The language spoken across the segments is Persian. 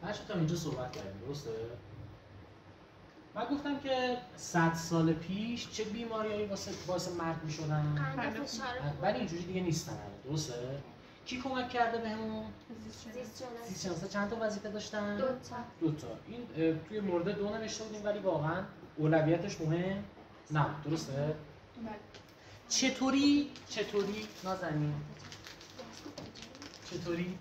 بچه تا اینجا صحبت کردیم درسته؟ من گفتم که 100 سال پیش چه بیماریایی واسه مرگ میشدن؟ قند فشار ولی اینجوری دیگه نیستن درسته؟ کی کمک کرده بهمون؟ زیست شناسا چند تا وظیفه داشتن؟ دو تا. این توی مورد 2 نوشته بودیم ولی واقعا اولویتش مهم نبود درسته؟ چطوری نازنین؟ چطوری؟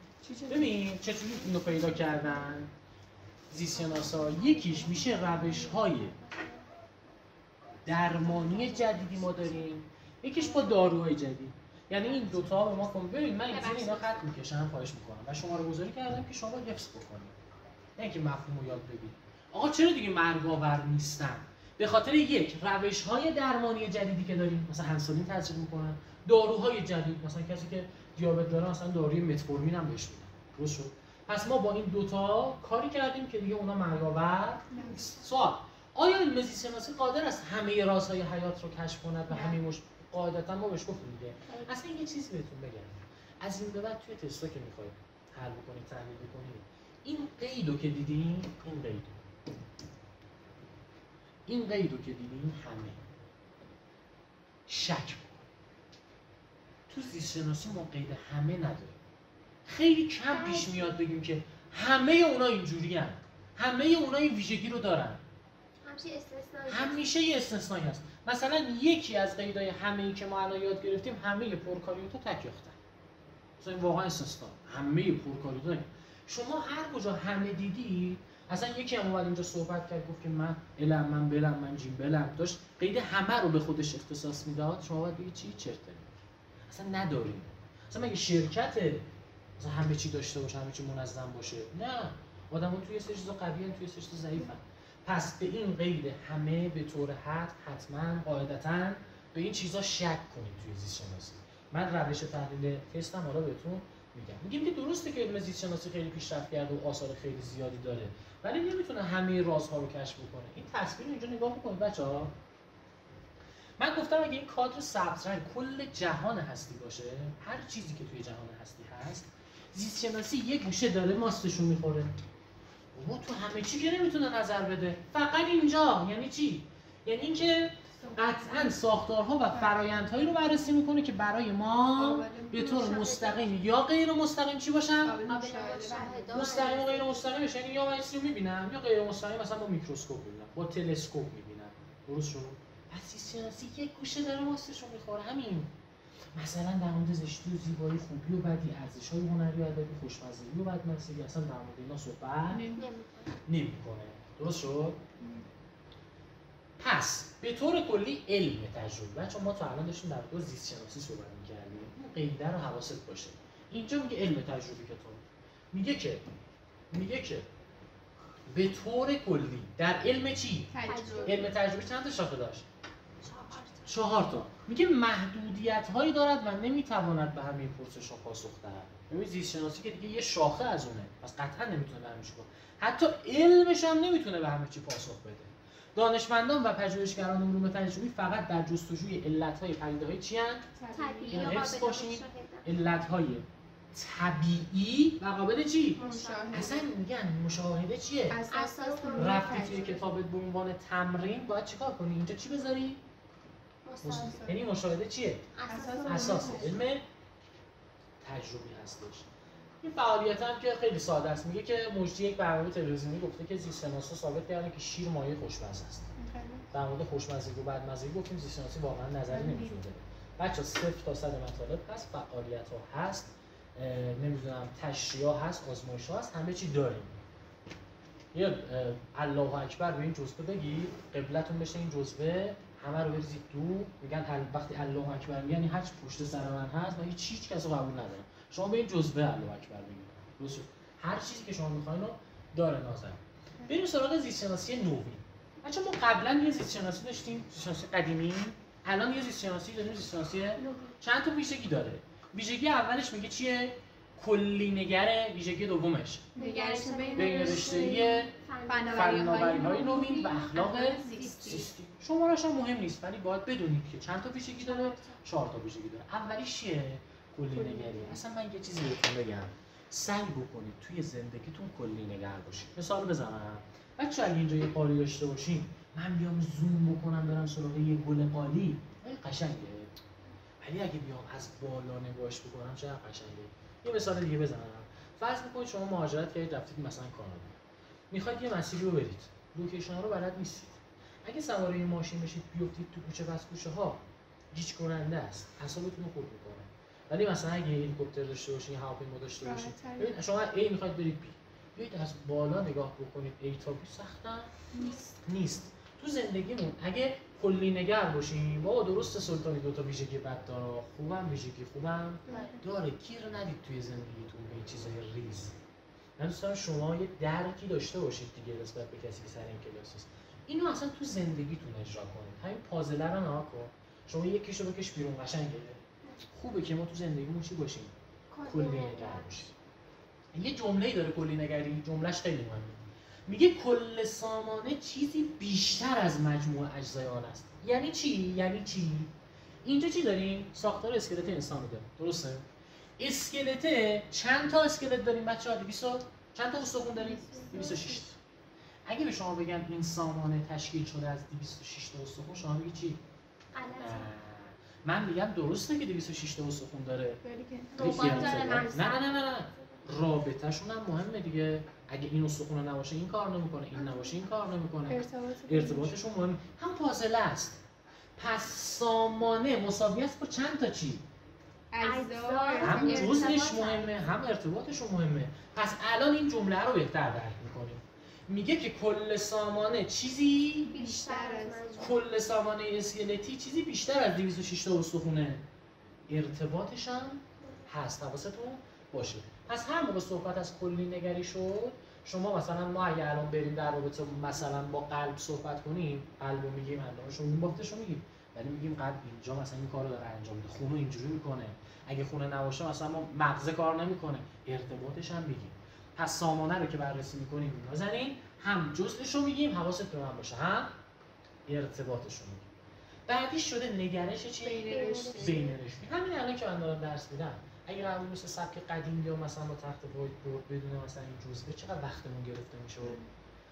ببین چطوری اینو پیدا کردن زیستشناسا؟ یکیش میشه روش‌های درمانی جدیدی ما داریم، یکیش با داروهای جدید. یعنی این دوتا به ما کمک. ببین من اینجوری اینا خط میکشم خواهش میکنم و شما رو گذاری کردم که شما حفظ بکنید، نه اینکه مفهوم رو یاد بگیرید. آقا چرا دیگه مرگ‌آور نیستن؟ به خاطر یک روش‌های درمانی جدیدی که داریم، مثلا انسولین تاثیر میکنن، داروهای جدید، مثلا کسی که دیابت داره مثلا داروی متفورمین هم بهش میدن. درست شد؟ پس ما با این دوتا کاری کردیم که دیگه اونا مرگ‌آور نیست. سوال: آیا علم زیست شناسی قادر است همه رازهای حیات رو کشف کند و همه قاعدتا ما بهش گفتیم دیگه. اصلا یه چیزی بهتون بگم، از این به بعد توی تستا که میخواید حل بکنید تحلیل بکنید، این قیدو که دیدین، این قیدو که دیدین همه شک بکن. تو زیست شناسی ما قید همه نداریم. خیلی کم پیش میاد بگیم که همه اونا اینجوری هستن، همه اونا این ویژگی رو دارن. همیشه یه استثنایی هست. مثلا یکی از قیدای همه‌ای که ما الان یاد گرفتیم، همه پروکاریوتا تک یافتن. مثلا این واقعا استثنا. همه پروکاریوتا. شما هر کجا همه دیدی، اصلا یکی هم اومد اینجا صحبت کرد گفت که من الم، من بلم، من جیم بلم، داشت قید همه رو به خودش اختصاص میداد. شما باید بگید چی چرت داریم. اصلا نداریم. اصلا مگه شرکته مثلا همه چی داشته باشه، همه چی منظم باشه؟ نه. آدم‌ها توی سری چیزا قویان، توی سری چیزا ضعیفن. پس به این قید همه به طور حتما قاعدتاً به این چیزا شک کنید توی زیست شناسی. من روش تحلیل تستم حالا بهتون میگم که درسته که علم زیست شناسی خیلی پیشرفت کرده و آثار خیلی زیادی داره، ولی نمیتونه همه رازها رو کشف بکنه. این تصویر اینجا نگاه بکنید بچه‌ها. من گفتم اگه این کادر سبز رنگ کل جهان هستی باشه، هر چیزی که توی جهان هستی هست، زیست شناسی یه گوشه داره ماستشون میخوره. ما تو همه چی که نمیتونه نظر بده، فقط اینجا. یعنی چی؟ یعنی اینکه قطعاً ساختارها و فرآیندهایی رو بررسی میکنه که برای ما به طور مستقیم یا غیر مستقیم چی باشن؟ مستقیم و غیر مستقیم بشن. یعنی یا من چیزی رو میبینم یا غیر مستقیم، مثلا با میکروسکوپ میبینم، با تلسکوپ میبینم. درست شد؟ پس زیست شناسی یک گوشه داره ماستشون میخوره. همین. مثلا در مورد زشتی و زیبایی، خوبی و بدی، ارزش‌های هنری و ادبی، خوشمزگی و بدمزگی اصلا در مورد اینا صحبت نمی‌کنه. درست شد؟ پس به طور کلی علم تجربی. بچه‌ها ما تا الان داشتیم در مورد زیست شناسی صحبت می‌کردیم. اون قیده رو حواست باشه. اینجا میگه علم تجربی که میگه که به طور کلی در علم چی؟ علم تجربی چند تا شاخه داشت؟ 4 تا. میگه محدودیت‌هایی دارد و نمیتواند به همه پرسش‌ها پاسخ دهد. ببین زیست شناسی که دیگه یه شاخه از اونه، پس قطعا نمیتونه به همه چی حتی علمش هم نمیتونه به همه چی پاسخ بده. دانشمندان و پژوهشگران علوم تجربی فقط در جستجوی علت‌های پدیده‌های چی هستند؟ طبیعی. حفظ باشید علت‌های طبیعی و قابل چی؟ مشاهده. اصلا میگن مشاهده چیه؟ اساس رفتی توی کتابت به عنوان تمرین باید چیکار کنی؟ اینجا چی بذاری؟ یعنی مشاهده چیه؟ اساس علم تجربی هستش. این فعالیت هم که خیلی ساده است. میگه که مجری یک برنامه تلویزیونی گفته که زیست شناسا ثابت کردن که شیر مایه خوشمزه است. در مورد خوشمزگی و بدمزگی گفتیم زیست شناسی واقعا نظری نمیتونه بده. بچه‌ها 0 تا 100 مطالب هست، فعالیت‌ها هست، نمیدونم تشریح‌ها هست، آزمایش‌ها هست، همه چی داریم. یه الله اکبر به این جزوه بگید، قبلتون بشه این جزوه، همه رو بریزید دور. میگن وقتی الله اکبر میگن این هرچی پشت سر من هست من هیچ کس رو قبول ندارم. شما به این جزوه الله اکبر بگید. درست؟ هر چیزی که شما میخواین رو داره نازن. بریم سراغ زیست شناسی نوین. بچه‌ها ما قبلا یه زیست شناسی داشتیم، زیست شناسی قدیمی. الان یه زیست شناسی داریم، زیست شناسی چند تا ویژگی داره. ویژگی اولش میگه چیه؟ کلی نگره. ویژگی دومش نگرش بین رشته‌ای فناوری‌های نوین و اخلاق زیستی. شماره‌اش هم مهم نیست ولی باید بدونید که چند تا ویژگی داره؟ 4 تا ویژگی داره. اولیش چیه؟ کلی نگری. اصلا من یه چیزی بهتون بگم. سعی بکنید توی زندگیتون کلی نگر باشید. مثال بزنم، بچه اگه اینجا یه قالی داشته باشیم، من بیام زوم بکنم برم سراغ یه گل قالی، خیلی قشنگه. ولی اگه بیام از بالا نگاهش بکنم چقدر قشنگه. یه مثال دیگه بزنم. فرض بکنید شما مهاجرت کردید رفتید مثلا کانادا. میخواید یه مسیری رو برید. لوکیشن رو بلد نیستید. اگه سوار این ماشین بشید بیفتید تو کوچه پس کوچه ها، گیج کننده است. اعصابتون رو خورد می‌کنه. ولی مثلا اگه هلیکوپتر داشته باشین، هواپیما داشته باشین، ببین شما A میخواید برید B. بیاید از بالا نگاه بکنید. A تا B سخت نیست. تو زندگیمون اگه کلی نگر باشیم، بابا درسته سلطانی دو تا ویژگی بد داره، خوبم ویژگی خوبم داره، گیر ندید توی زندگیتون به این چیزای ریز. من دوست دارم شما یه درکی داشته باشید دیگه نسبت به کسی که سر این کلاس است. اینو اصلا تو زندگیتون اجرا کنید. همین پازل رو نها کن. شما یکیشو بکش بیرون، قشنگه. خوبه که ما تو زندگیمون چی باشیم؟ کلی نگر باشیم. یه جمله‌ای داره کلی نگری، جمله‌اش خیلی مهمه. میگه کل سامانه چیزی بیشتر از مجموع اجزای آن است. یعنی چی؟ اینجا چی داریم؟ ساختار اسکلت انسان رو داریم. درسته؟ اسکلت چند تا اسکلت داریم بچه‌ها؟ 200 چند تا استخوان داریم؟ 206 تا. اگه به شما بگم این سامانه تشکیل شده از 206 تا استخوان، شما میگی چی؟ من میگم درسته که 206 تا استخوان داره. نه. رابطه‌شون هم مهمه دیگه. اگه این استخوان نباشه این کار نمیکنه، این نباشه این کار نمیکنه. ارتباطشون مهمه. هم فاصله است. پس سامانه مساوی است با چند تا چی؟ هم جزءش مهمه، هم ارتباطشون مهمه. پس الان این جمله رو بهتر درک میکنیم. میگه که کل سامانه چیزی بیشتر از کل سامانه اسکلتی چیزی بیشتر از 206 تا استخونه. ارتباطش هم هست. حواستون باشه. پس هر موقع صحبت از کلی نگری شد، شما مثلا ما اگه الان بریم در رابطه مثلا با قلب صحبت کنیم، قلبو میگیم، اندامشو میگیم، بافتشو میگیم، ولی میگیم قلب اینجا مثلا این کارو داره انجام میده، خون اینجوری میکنه. اگه خونه نباشه مثلا ما مغز کار نمیکنه. ارتباطش هم میگیم. پس سامانه رو که بررسی میکنیم میذارین، هم جزءش رو میگیم، حواستون هم باشه، هم ارتباطش رو میگیم. بعدی شده نگرش چی؟ بین‌رشته. همین الان که من دارم درس میدم، اگه قرار مثل سبک قدیم یا مثلا با تخت وایت بورد بدون مثلا این جزوه چقدر وقتمون گرفته میشه و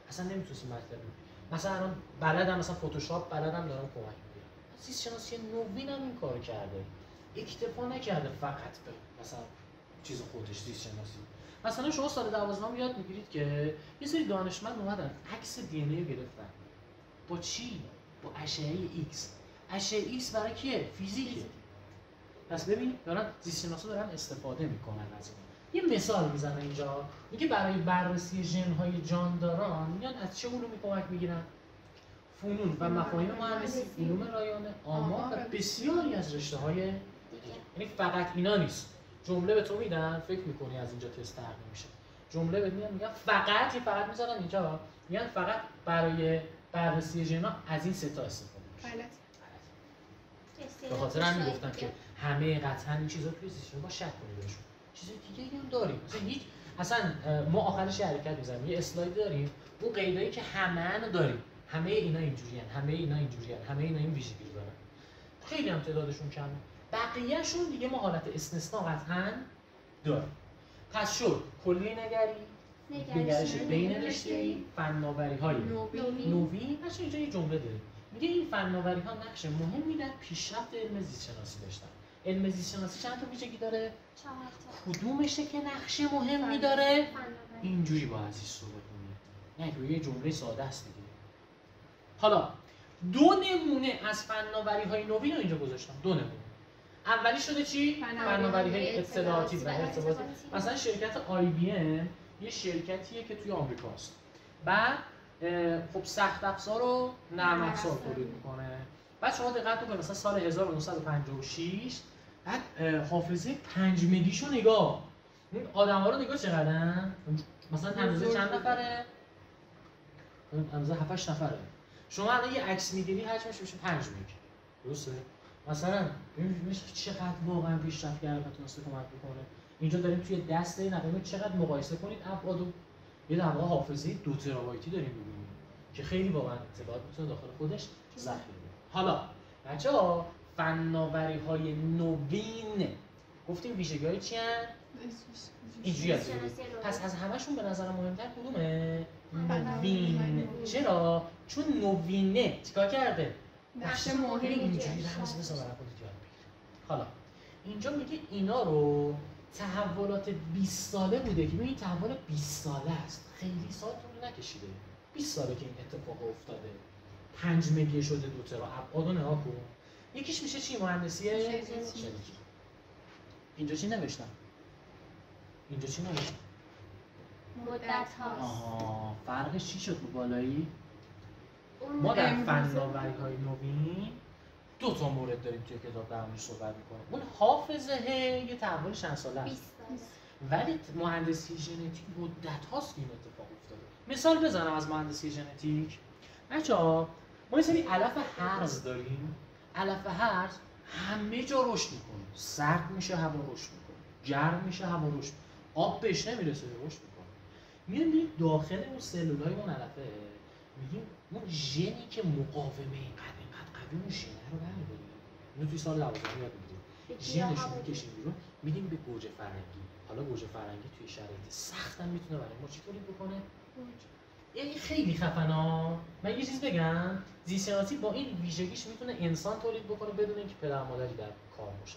اصلا نمیتونستیم مطلب مثلا الان بلدم مثلا فتوشاپ بلدم دارم کمک میگیرم. زیست شناسی نوین هم این کارو کرده. اکتفا نکرده فقط به مثلا چیز خودش زیست شناسی. مثلا شما سال 12 یاد میگیرید که یه سری دانشمند اومدن عکس دی ان ای گرفتن. با چی؟ با اشعه ایکس. اشعه ایکس برای کیه؟ فیزیکه. پس ببین دارن زیست شناسا دارن استفاده میکنن از این. یه مثال میزنه اینجا، میگه برای بررسی ژن‌های جانداران میان از چه علومی کمک میگیرن؟ فنون و مفاهیم مهندسی، علوم رایانه، آمار و بسیاری از رشته‌های دیگه. یعنی فقط اینا نیست. جمله به تو میدن، فکر میکنی از اینجا تست تحقیق میشه. جمله بهت میگن فقط میذارن اینجا، میگن فقط برای بررسی ژن‌ها از این سه تا استفاده میشه. به خاطر همین گفتم که همه قطعا این چیزا توی زیست شناسی با شک کنید بهشون. چیزای دیگه هم داریم. مثلا هیچ اصلا ما آخرش حرکت می‌زنیم. یه اسلاید داریم. اون قیدایی که همه داریم. همه اینا اینجوریان، همه اینا اینجوریان، همه اینا این ویژگی رو دارن. خیلی هم تعدادشون کمه. بقیه‌شون دیگه ما حالت استثنا قطعاً داریم. پس شد کلی نگرش بین رشته‌ای، فناوری‌های نوین. پس اینجا یه جمله داریم. میگه این فناوری‌ها نقش مهمی در پیشرفت علم زیست شناسی داشتن. علم زیست شناسی چند تا ویژگی داره؟ 4 تا. کدومشه که نقش مهمی داره؟ اینجوری با عزیز صحبت کنیم. نه یه جمله ساده است دیگه. حالا دو نمونه از فناوری‌های نوین رو اینجا گذاشتم. دو نمونه. اولی شده چی؟ فناوری‌های اطلاعاتی و ارتباطی. مثلا شرکت آی بی ام یه شرکتیه که توی آمریکاست. بعد خب سخت افزار و نرم افزار تولید میکنه. بعد شما دقت بکنید مثلا سال 1956 بعد حافظه 5 مگیشو نگاه. این آدم‌ها رو نگاه چقدرن؟ مثلا اندازه چند نفره؟ اندازه 7-8 نفره. شما الان یه عکس میگیری حجمش میشه 5 مگ. درسته؟ مثلا ببین چقدر واقعا پیشرفت کرده تونسته کمک بکنه. اینجا داریم توی دست این نقمه چقدر مقایسه کنید ابعادو. یه در واقع حافظه 2 ترابایتی داریم می‌بینیم که خیلی واقعا اطلاعات میتونه داخل خودش ذخیره کنه. حالا بچه‌ها فناوری‌های نوین گفتیم ویژگی‌های چی هستن؟ اینجوری یاد بگیرید. پس از همشون به نظر مهمتر کدومه؟ نوین. چرا؟ چون نوینه چیکار کرده؟ نقش مهمی اینجوری رمز بزن برای خودت یاد بگیر. حالا اینجا میگه اینا رو تحولات 20 ساله بوده که این تحول 20 ساله است. خیلی سال طول نکشیده. 20 ساله که این اتفاق افتاده. 5 مگه شده دو ترا ابعاد نگاه کن. یکیش میشه چی؟ مهندسی ژنتیک. اینجا چی نوشتم؟ اینجا چی نوشتم؟ مدت هاست. آها، فرقش چی شد رو بالایی؟ ما در فناوری‌های نوین دو تا مورد داریم توی کتاب در موردش صحبت می‌کنیم. اون حافظه یه تحول چند ساله است. 20 سال. ولی مهندسی ژنتیک مدت هاست که این اتفاق افتاده. مثال بزنم از مهندسی ژنتیک. بچه‌ها ما یه سری علف هرز داریم. علف هرز همه جا رشد می‌کنه. سرد میشه هوا رشد می‌کنه. گرم میشه هوا رشد. آب بهش نمیرسه رشد می‌کنه. می‌بینید داخل اون سلولای اون علفه میگیم اون ژنی که مقاومه اینقدر قوی اون ژن رو برمی‌داریم. اینو توی سال 12 یاد می‌گیریم. ژنش رو می‌کشیم بیرون میدیم به گوجه فرنگی. حالا گوجه فرنگی توی شرایط سخت هم میتونه برای ما چی تولید بکنه؟ یعنی خیلی خفنا. من یه چیز بگم، زیست‌شناسی با این ویژگیش میتونه انسان تولید بکنه بدون اینکه پدر مادری در کار باشه.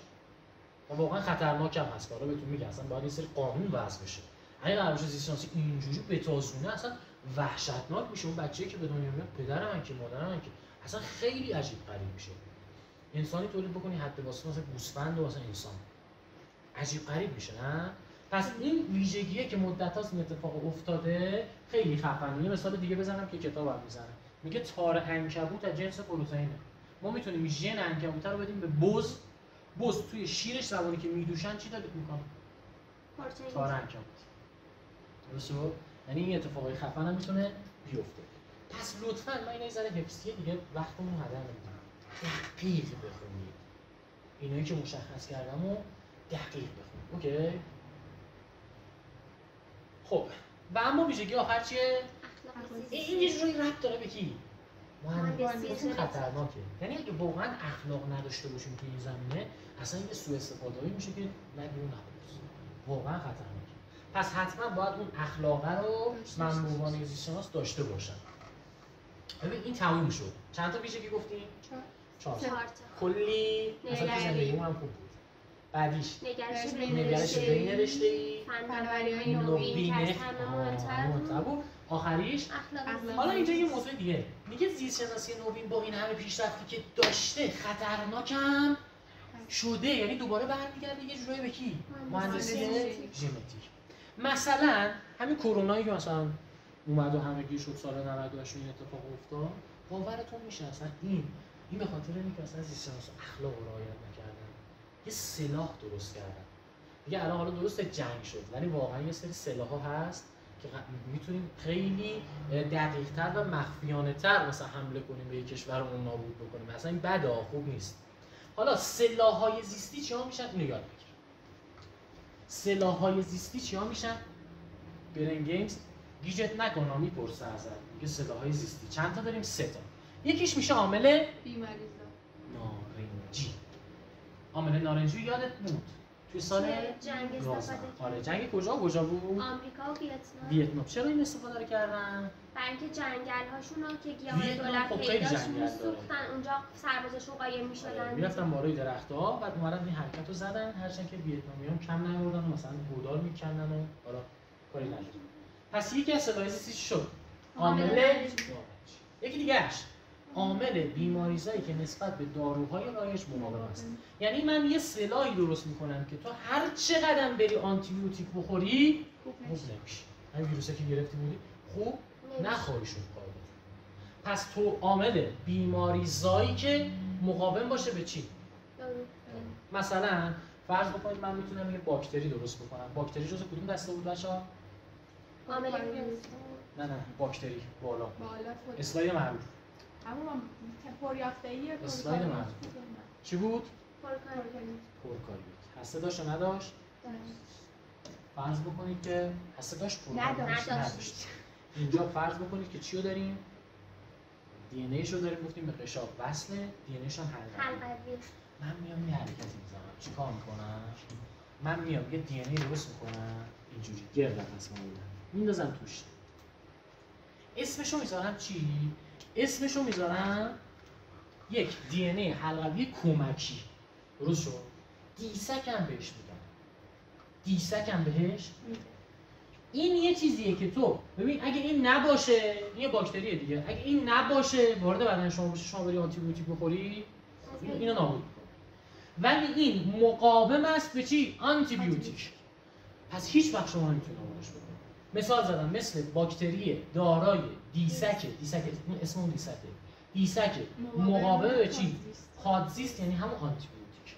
و واقعا خطرناک هم هست. کارا بهتون میگم اصلا باید یه سری قانون وضع بشه. اگه قرار باشه زیست‌شناسی اینجوری بتازونه اصلا وحشتناک میشه. اون بچه‌ای که به دنیا میاد پدر من که مادر من که اصلا خیلی عجیب غریب میشه. انسانی تولید بکنی حد واسه مثلا گوسفند و واسه انسان. عجیب غریب میشه نه؟ پس این ویژگیه که مدت‌هاست این اتفاق افتاده خیلی خفنه. یه مثال دیگه بزنم که کتابم میزنه. میگه تار عنکبوت از جنس پروتئینه. ما میتونیم ژن عنکبوت رو بدیم به بز. بز توی شیرش زمانی که میدوشن چی تولید میکنه؟ تار عنکبوت. درسته؟ یعنی این اتفاقای خفن هم میتونه بیفته. پس لطفاً من اینا یه ذره حفظیه دیگه وقتمون هدر نمیدم. دقیق بخونید. اینایی که مشخص کردم و دقیق بخونید. اوکی؟ خب و اما ویژگی آخر چیه؟ این یه جوری ربط داره به کی؟ مهندسی خطرناکه. یعنی اگه واقعا اخلاق نداشته باشیم توی این زمینه اصلا یه سوء استفاده‌ای میشه که نگیرون نبود. واقعا خطرناکه. پس حتما باید اون اخلاقه رو من به عنوان زیست‌شناس داشته باشم. ببین این تموم شد. چند تا ویژگی گفتیم؟ 4 تا. کلی مثلا تو زندگی هم خوب بود. بعدیش نگرش بین رشته‌ای، فناوری‌های نوینه، آخریش حالا اینجا یه موضوع دیگه میگه زیست‌شناسی نوین با این همه پیشرفتی که داشته خطرناکم شده. یعنی دوباره برمیگرده یه جورایی به کی؟ مهندسی ژنتیک. مثلا همین کرونایی که مثلا اومد و همگی شد سال 98 این اتفاق افتاد، باورتون میشه اصلا این به خاطر اینکه اصلا زیست‌شناسا اخلاق رو رعایت نکردن. یه سلاح درست کردن. دیگه الان حالا درست جنگ شد ولی واقعا یه سری سلاح‌ها هست که میتونیم خیلی دقیق‌تر و مخفیانه‌تر مثلا حمله کنیم به یک کشور رو نابود بکنیم. مثلا این بده خوب نیست. حالا سلاح‌های زیستی چیا میشن؟ اینو یاد بگیر. سلاح‌های زیستی چیا میشن؟ برین گیمز گیجت نکن میپرسه ازت. میگه سلاح‌های زیستی چند تا داریم؟ 3 تا. یکیش میشه عامل نارنجی. عامل نارنجی یادت بود توی سال جنگ استفاده آره جنگ کجا بود؟ آمریکا و ویتنام. چرا این استفاده رو کردن؟ برای اینکه جنگل‌هاشون رو که گیاهای دولت پیداش می‌سوختن اونجا سربازاشون قایم می‌شدن. می‌رفتن بالای درخت‌ها بعد اومدن این حرکت رو زدن هرچند که ویتنامیان کم نیاوردن و مثلا گودال می‌کندن و حالا کاری نداشتن. پس یکی از سلاح‌های چی شد؟ عامل نارنجی. یکی دیگه‌اش عامل بیماریزایی که نسبت به داروهای رایج مقاوم است. یعنی من یه سلاحی درست می‌کنم که تو هر چقدر بری آنتی بیوتیک بخوری خوب نمی‌شی. همین ویروسی که گرفتی بودی خوب نخوری شد قاعدتا. پس تو عامل بیماریزایی که مقاوم باشه به چی؟ مثلا فرض بکنید من میتونم یه باکتری درست بکنم. باکتری جزء کدوم دسته بود بچه‌ها؟ عامل نه باکتری بالا. اسلاید معروف. همون پریافته‌ای اسلاید معروف. چی بود؟ پرکاریوت. هسته داشت و نداشت؟ فرض بکنید که هسته داشت نداشت. اینجا فرض بکنید که چی رو داریم؟ دی ان ایش رو داریم گفتیم به قشاب وصله، دی ان ایش هم حلقوی. من میام یه حرکتی میزنم. چیکار میکنم؟ من میام یه دی ان ای درست میکنم اینجوری گرد قفس معمولا میندازم توش. اسمشو میذارم چی؟ اسمشو میذارم یک دی ان ای حلقوی کمکی. درست شد؟ دیسک هم بهش میگم. دیسک هم بهش این یه چیزیه که تو ببین اگه این نباشه یه باکتریه دیگه، اگه این نباشه وارد بدن شما بشه شما بری آنتی بیوتیک بخوری اینو نابود می‌کنه. ولی این مقاوم است به چی؟ آنتی بیوتیک. پس هیچ وقت شما نمیتونید نابودش بکنید. مثال زدم مثل باکتری دارای دیسک این اسم اون دیسک مقاوم به چی؟ پادزیست، یعنی همون آنتی بیوتیک.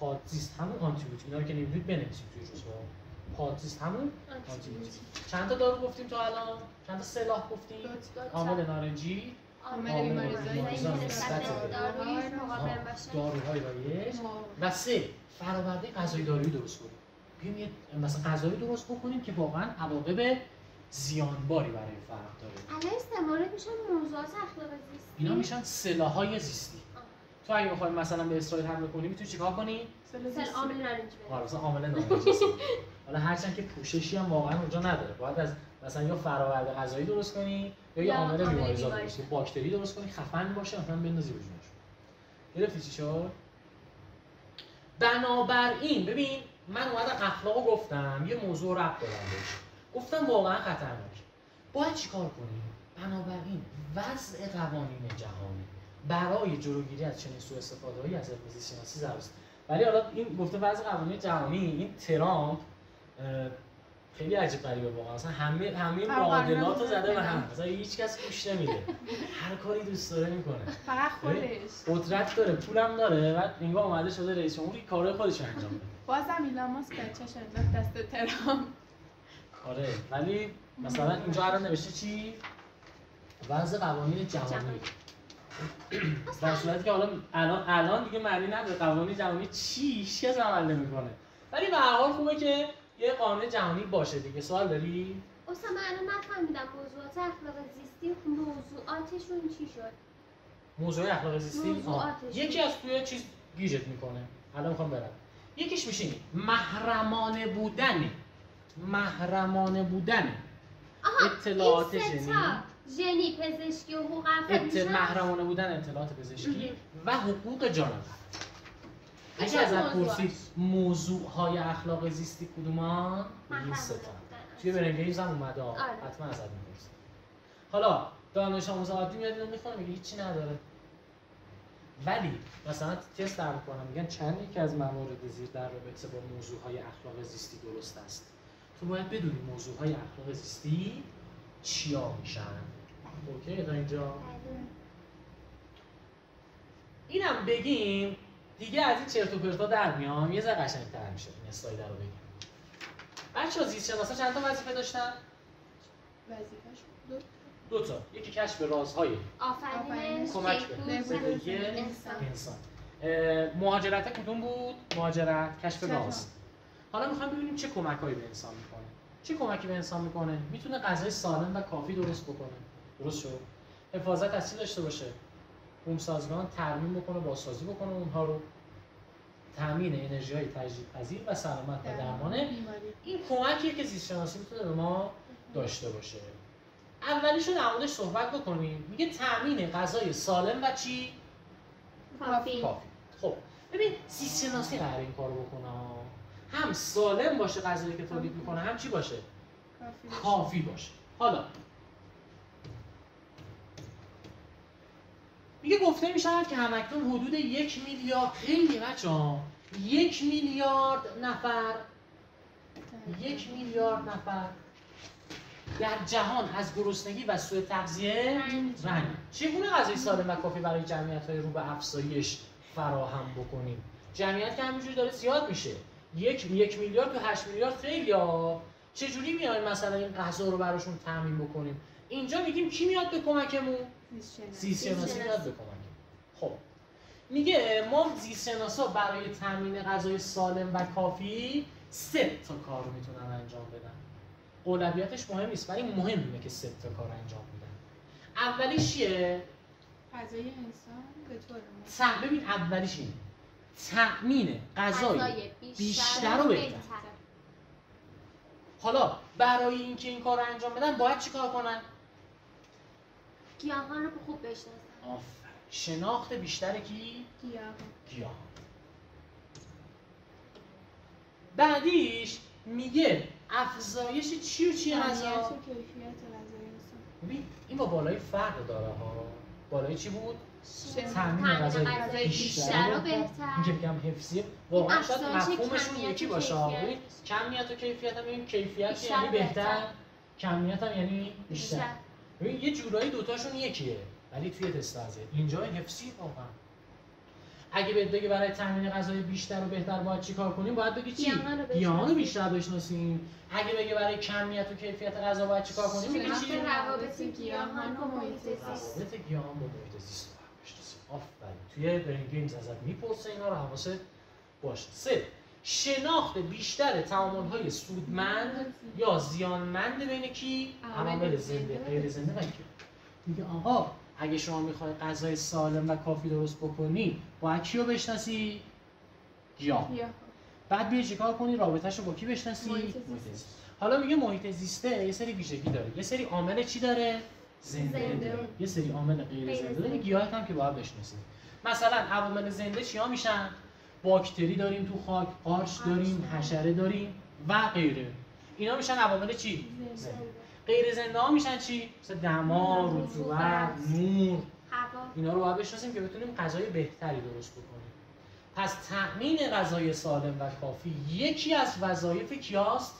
پادزیست همون آنتی بیوتیک. اینا رو که نمیدونید بنویسید توی جزوه. پادزیست همون آنتی بیوتیک. چند تا دارو گفتیم تا الان؟ چند تا سلاح گفتیم؟ عامل نارنجی، عامل بیماریزای مثبت داروهای رایج و 3 فرآورده غذایی دارویی درست کنیم. بیایم یه مثلا غذایی درست بکنیم که واقعا عواقب زیانباری برای فرد داره. الان استعمالات میشن موضوعات اخلاق زیستی. اینا میشن سلاح‌های زیستی. تو اگه بخوای مثلا به اسرائیل حمله کنی میتونی چیکار کنی؟ عامل نارنجی. آره مثلا عامل نارنجی. حالا هرچند که پوششی هم واقعا اونجا نداره. باید از مثلا یا فرآورده غذایی درست کنی یا یه عامل بیماریزا درست کنی، باکتری درست کنی خفن باشه مثلا بندازی روش. گرفتی چی شد؟ بنابراین ببین من اومدم اخلاقو گفتم، یه موضوع ربط دادم بهش. گفتم واقعا خطرناک. باید چیکار کنیم؟ بنابراین وضع قوانین جهانی برای جلوگیری از چنین سوء استفاده‌ای از علم زیست شناسی ضروری است. ولی حالا این گفته وضع قوانین جهانی، این ترامپ خیلی عجیب غریبه واقعا. مثلا همه معادلات رو زده به هم. مثلا هیچ کس گوش نمیده. هر کاری دوست داره میکنه. فقط خودش. قدرت داره، پولم داره، بعد انگار اومده شده رئیس جمهور کارهای خودش انجام میده. بازم ایلان ماسک بچه‌ش انداخت دست ترامپ. آره ولی مثلا اینجا الان نوشته چی؟ وضع قوانین جهانی. در صورتی که حالا الان دیگه معنی نداره قوانین جهانی چی؟ هیچ کس عمل نمیکنه. ولی به هر حال خوبه که یه قانون جهانی باشه دیگه. سوال داری؟ اصلا من الان نفهمیدم موضوعات اخلاق زیستی موضوعاتشون چی شد؟ موضوع اخلاق زیستی یکی از توی چیز گیجت میکنه. الان میخوام برم. یکیش میشه محرمانه بودن اطلاعات ژنی پزشکی و حقوق افراد محرمانه بودن اطلاعات پزشکی و حقوق جانور. اگه ازت پرسید موضوعهای اخلاق زیستی کدومان؟ این سه تا. توی برنگیز هم اومده حتما ازت میپرسه. حالا دانش آموز عادی میاد اینو میخونه میگه هیچی نداره. ولی مثلا تست در میکنم میگن چند یکی از موارد زیر در رابطه با موضوعهای اخلاق زیستی درست است. تو باید بدونی موضوعهای اخلاق زیستی چیا میشن. اوکی تا اینجا؟ اینم بگیم دیگه از این چرت و پرتا در میام، یه ذره قشنگ‌تر میشه این اسلاید رو بگیم. بچه‌ها زیست شناسا چند تا وظیفه داشتن؟ وظیفه‌ش دو تا. یکی کشف رازهای آفرینش کمک به زندگی انسان. مهاجرت کدوم بود؟ مهاجرت کشف راز. حالا میخوایم ببینیم چه کمکایی به انسان میکنه. چه کمکی به انسان میکنه؟ میتونه غذای سالم و کافی درست بکنه. درست شد؟ حفاظت از چی داشته باشه؟ بومسازگان ترمیم بکنه، بازسازی بکنه اونها رو. تامین انرژی‌های تجدیدپذیر و سلامت و درمان. این کمکیه که زیست شناسی میتونه به ما داشته باشه. اولیش رو در موردش صحبت بکنیم. میگه تامین غذای سالم و چی؟ کافی. خب ببین زیست شناسی قراره این کارو بکنه. هم سالم باشه غذایی که تولید میکنه، هم چی باشه؟ کافی باشه. حالا میگه گفته میشه که همکنون حدود 1 میلیارد خیلی بچه‌ها 1 میلیارد نفر در جهان از گرسنگی و سوء تغذیه رنج. چگونه غذای سالم و کافی برای جمعیت‌های رو به افزایش فراهم بکنیم؟ جمعیت که همینجوری داره زیاد میشه. 1 میلیارد تو 8 میلیارد خیلی ها. چجوری میایم مثلا این غذا رو براشون تامین بکنیم؟ اینجا میگیم کی میاد به کمکمون؟ زیست شناسی میاد به کمکمون. خب میگه ما زیست شناسا برای تامین غذای سالم و کافی 3 تا کار رو میتونن انجام بدن. اولویتش مهم نیست ولی مهمه که 3 تا کار انجام بدن. اولیش چیه؟ غذای انسان به طور ببین اولیش اینه. تامین غذای بیشتر و بهتر. حالا برای اینکه این کار رو انجام بدن باید چیکار کنن؟ گیاهان رو خوب بشناسن. آفرین. شناخت بیشتر کی؟ گیاه. بعدیش میگه افزایش چی و چی غذا؟ کیفیت غذای انسان. ببین این با بالای فرق داره ها. بالای چی بود؟ تامین تامین غذای بیشتر و بهتر. این که میگم حفظی واقعا شاید افزایش مفهومشون کمیت یکی و باشه. کیفیت. ببین کمیت و کیفیت هم ببین کیفیت بیشتر یعنی بهتر، بهتر. کمیت هم یعنی بیشتر. بیشتر. ببین یه جورایی دوتاشون یکیه ولی توی تست اینجا حفظی واقعا. اگه بهت بگه برای تامین غذای بیشتر و بهتر باید چیکار کنیم باید بگی چی؟ گیاهان رو بیشتر بشناسیم. اگه بگه برای کمیت و کیفیت غذا باید چیکار کنیم میگه چی؟ روابط گیاهان و محیط زیست. روابط گیاهان با محیط زیست رو باید بشناسیم. آفرین. توی برین گیمز ازت میپرسه اینا رو حواست باشه. 3. شناخت بیشتر تعامل‌های سودمند یا زیانمند بین کی؟ عوامل زنده، غیر زنده و کی. میگه آقا اگه شما میخوای غذای سالم و کافی درست بکنی باید کیو بشناسی؟ گیاه. بعد بیای چیکار کنی؟ رابطه‌شو با کی بشناسی؟ محیط زیست. حالا میگه محیط زیسته یه سری ویژگی داره. یه سری عامل چی داره؟ زنده داره. یه سری عامل غیر زنده داره. گیاه هم که باید بشناسی. مثلا عوامل زنده چیا میشن؟ باکتری داریم تو خاک، قارچ داریم، حشره داریم و غیره. اینا میشن عوامل چی؟ زنده. غیر زنده ها میشن چی؟ مثل دما، رطوبت، نور. هوا. اینا رو باید بشناسیم که بتونیم غذای بهتری درست بکنیم. پس تأمین غذای سالم و کافی یکی از وظایف کیاست؟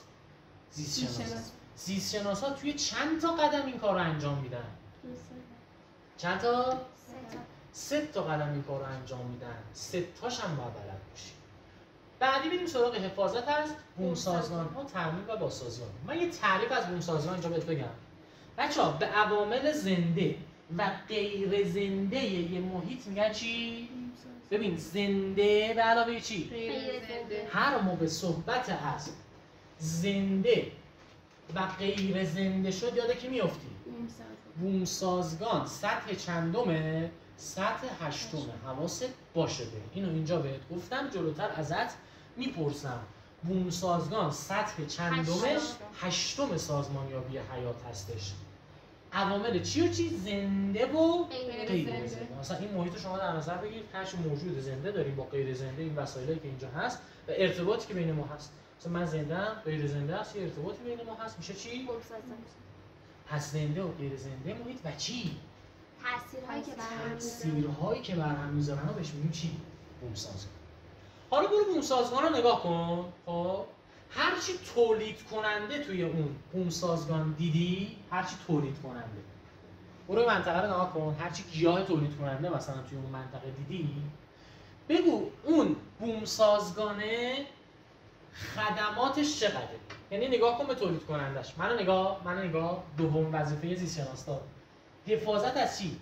زیستشناس. زیستشناسا توی چند تا قدم این کار رو انجام میدن؟ چند تا؟ 3 تا قدم این کار رو انجام میدن. 3 تاش هم باید بلد باشی. بعدی بریم سراغ حفاظت از بومسازگان‌ها، تامین و بازسازی. من یه تعریف از بومسازگان اینجا بهت بگم. بچه‌ها به عوامل زنده و غیر زنده یه محیط میگن چی؟ ببین زنده به علاوه چی؟ غیر زنده. هر موقع صحبت از زنده و غیر زنده شد یاد کی میافتی؟ بومسازگان سطح چندمه؟ سطح 8مه. حواست باشه به اینو اینجا بهت گفتم جلوتر ازت میپرسم. بومسازگان سطح چندمش 8م سازمانیابی حیات هستش. عوامل چی و چی؟ زنده و غیر زنده. مثلا این محیط شما در نظر بگیرید 8 موجود زنده داریم با غیر زنده، این وسایلی که اینجا هست و ارتباطی که بین ما هست. مثلا من زنده ام، غیر زنده است، یه ارتباطی بین ما هست، میشه چی؟ پس زنده و غیر زنده محیط و چی؟ تأثیرهایی که بر هم میذارن رو بهش میگیم چی؟ بومسازگان. حالا برو بومسازگان رو نگاه کن. خب هرچی تولید کننده توی اون بومسازگان دیدی، هرچی تولید کننده، برو این منطقه رو نگاه کن، هرچی گیاه تولید کننده مثلا توی اون منطقه دیدی، بگو اون بومسازگانه خدماتش چقدره؟ یعنی نگاه کن به تولید کنندش. منو نگاه. دوم وظیفه زیستشناس دار. حفاظت از چی؟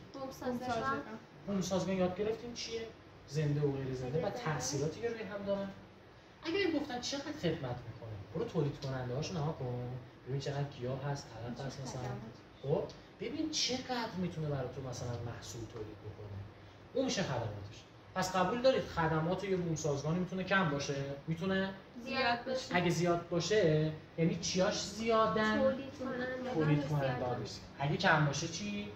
بومسازگان یاد گرفتیم چیه؟ زنده و غیر زنده و تاثیراتی که روی هم دارن. اگر این گفتن چقدر خدمت میکنه، برو تولید کننده هاشو نگاه کن، ببین چقدر گیاه هست، علف هست مثلا. خب ببین چقدر میتونه برای تو مثلا محصول تولید بکنه. اون میشه خدماتش. پس قبول دارید خدمات یه بومسازگانی میتونه کم باشه، میتونه زیاد باشه. اگه زیاد باشه یعنی چیاش زیادن؟ تولید کنندگانش. اگه کم باشه چی؟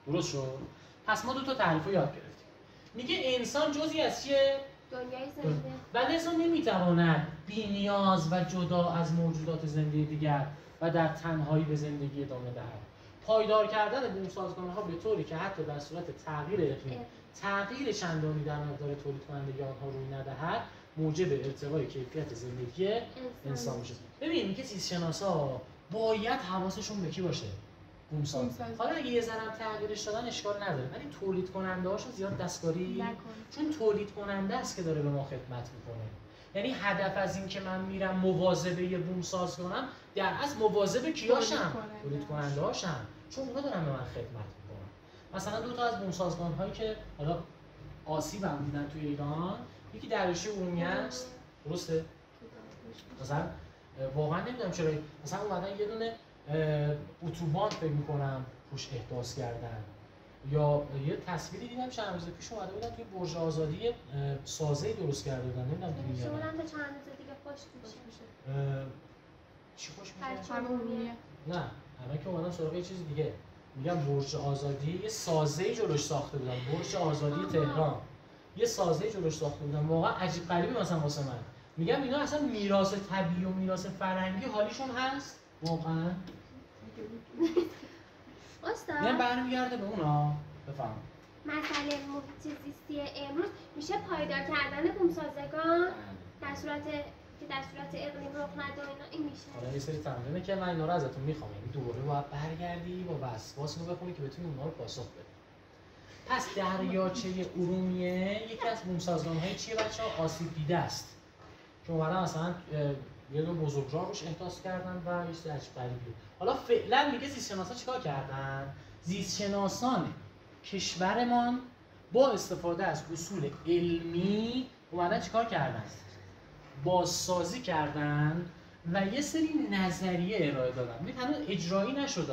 درست شد. پس ما 2 تا تعریف رو یاد گرفتیم. میگه انسان جزئی از چیه؟ دنیای زنده. ولی انسان نمیتواند بی‌نیاز و جدا از موجودات زنده دیگر و در تنهایی به زندگی ادامه دهد. پایدار کردن بومسازگان‌ها به طوری که حتی در صورت تغییر اقلیم تغییر چندانی در مقدار تولید کنندگی آنها روی ندهد موجب ارتقای کیفیت زندگی انسان میشه. ببین میگه زیستشناسا باید حواسشون به کی باشه؟ بومساز. حالا اگه یه ذره تغییرش دادن اشکال نداره ولی تولید کننده هاشو زیاد دستکاری نکن، چون تولید کننده است که داره به ما خدمت میکنه. یعنی هدف از این که من میرم مواظب بومساز کنم در اصل مواظب کیاشم؟ تولید کننده هاشم، چون اونا دارن به من خدمت میکنن. مثلا 2 تا از بومسازگان هایی که حالا آسیب هم دیدن توی ایران، یکی دریاچه ارومیه است، درسته؟ مثلا واقعا نمیدونم چرا مثلا اومدن یه دونه اتوبان فکر میکنم روش احداث کردن یا یه تصویری دیدم چند روز پیش اومده بودن توی برج آزادی سازه‌ای درست کرده بودن، نمیدونم دیدین یا نه. شغلم تا چند روز دیگه خوش میشه. چی خوش هرچی میشه؟ عمومیه. نه الان که اومدم سراغ یه چیز دیگه، میگم برج آزادی یه سازه‌ای جلوش ساخته بودن، برج آزادی تهران یه سازه‌ای جلوش ساخته بودن. واقعا عجیب غریبه مثلا واسه من. میگم اینا اصلا میراث طبیعی و میراث فرهنگی حالیشون هست واقعا. استاد میگم برمیگرده به اونا. بفهم. مسئله محیط زیستی امروز میشه پایدار کردن بومسازگان در صورت اقلیم رخ نده و اینا این میشه. حالا یه سری تمرینه که من اینا رو ازتون میخوام، یعنی دوباره باید برگردی با وسواس اینو بخونی که بتونی اونها رو پاسخ بدی. پس دریاچه ارومیه یکی از بومسازگان‌های چیه بچه‌ها؟ آسیب دیده است که اومدن مثلا یه دو بزرگراه روش احداث کردن و یه سری عجیب غریبی. حالا فعلا میگه زیستشناسا چیکار کردن؟ زیستشناسان کشورمان با استفاده از اصول علمی اومدن چیکار کردن؟ بازسازی کردن و یه سری نظریه ارائه دادن. میگه هنوز اجرایی نشده.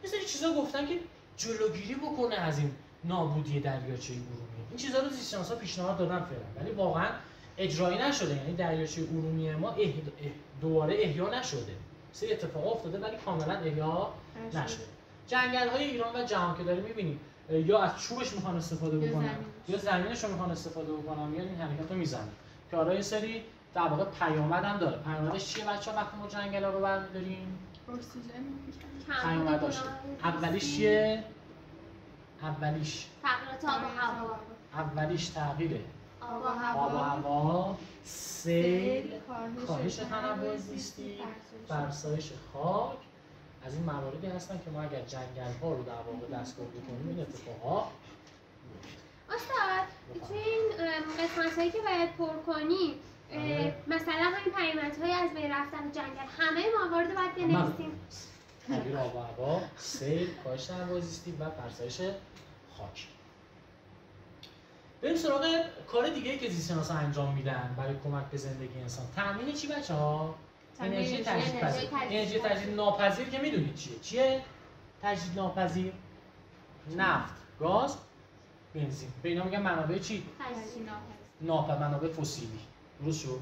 یه سری چیزا گفتن که جلوگیری بکنه از این نابودی دریاچه ارومیه. این چیزا رو زیستشناسا پیشنهاد دادن فعلا، ولی واقعا اجرایی نشده. یعنی دریاچه ارومیه ما دوباره احیا نشده. سری اتفاقا افتاده ولی کاملا احیا نشده. جنگل‌های ایران و جهان که داریم می‌بینیم یا از چوبش میخوان استفاده بکنن یا زمینش رو میخوان استفاده بکنن، یا این حرکت رو میزنن که حالا یه سری در واقع پیامد هم داره. پیامدش چیه بچه‌ها وقتی ما جنگل‌ها رو برمی‌داریم؟ پیامداش اولیش چیه؟ اولیش تغییرات آب و هوا. اولیش تغییر آب و آب و هوا. هوا، سیل، کاهش تنوع زیستی، فرسایش خاک. از این مواردی هستن که ما اگر جنگل‌ها رو در واقع دستکاری بکنیم این اتفاقا. استاد تو این قسمت‌هایی که باید پر کنی مثلا همین پیامدهای از بین رفتن جنگل همه موارد باید بنویسیم. تغییر آب و هوا، سیل، کاهش تنوع زیستی و فرسایش خاک. بریم سراغ کار دیگه که زیستشناسا انجام میدن برای کمک به زندگی انسان. تامین چی بچه‌ها؟ انرژی تجدیدپذیر. انرژی تجدید ناپذیر که میدونید چیه؟ چیه تجدید ناپذیر؟ نفت، گاز، بنزین. به اینا میگن منابع چی؟ منابع فسیلی. درست شد؟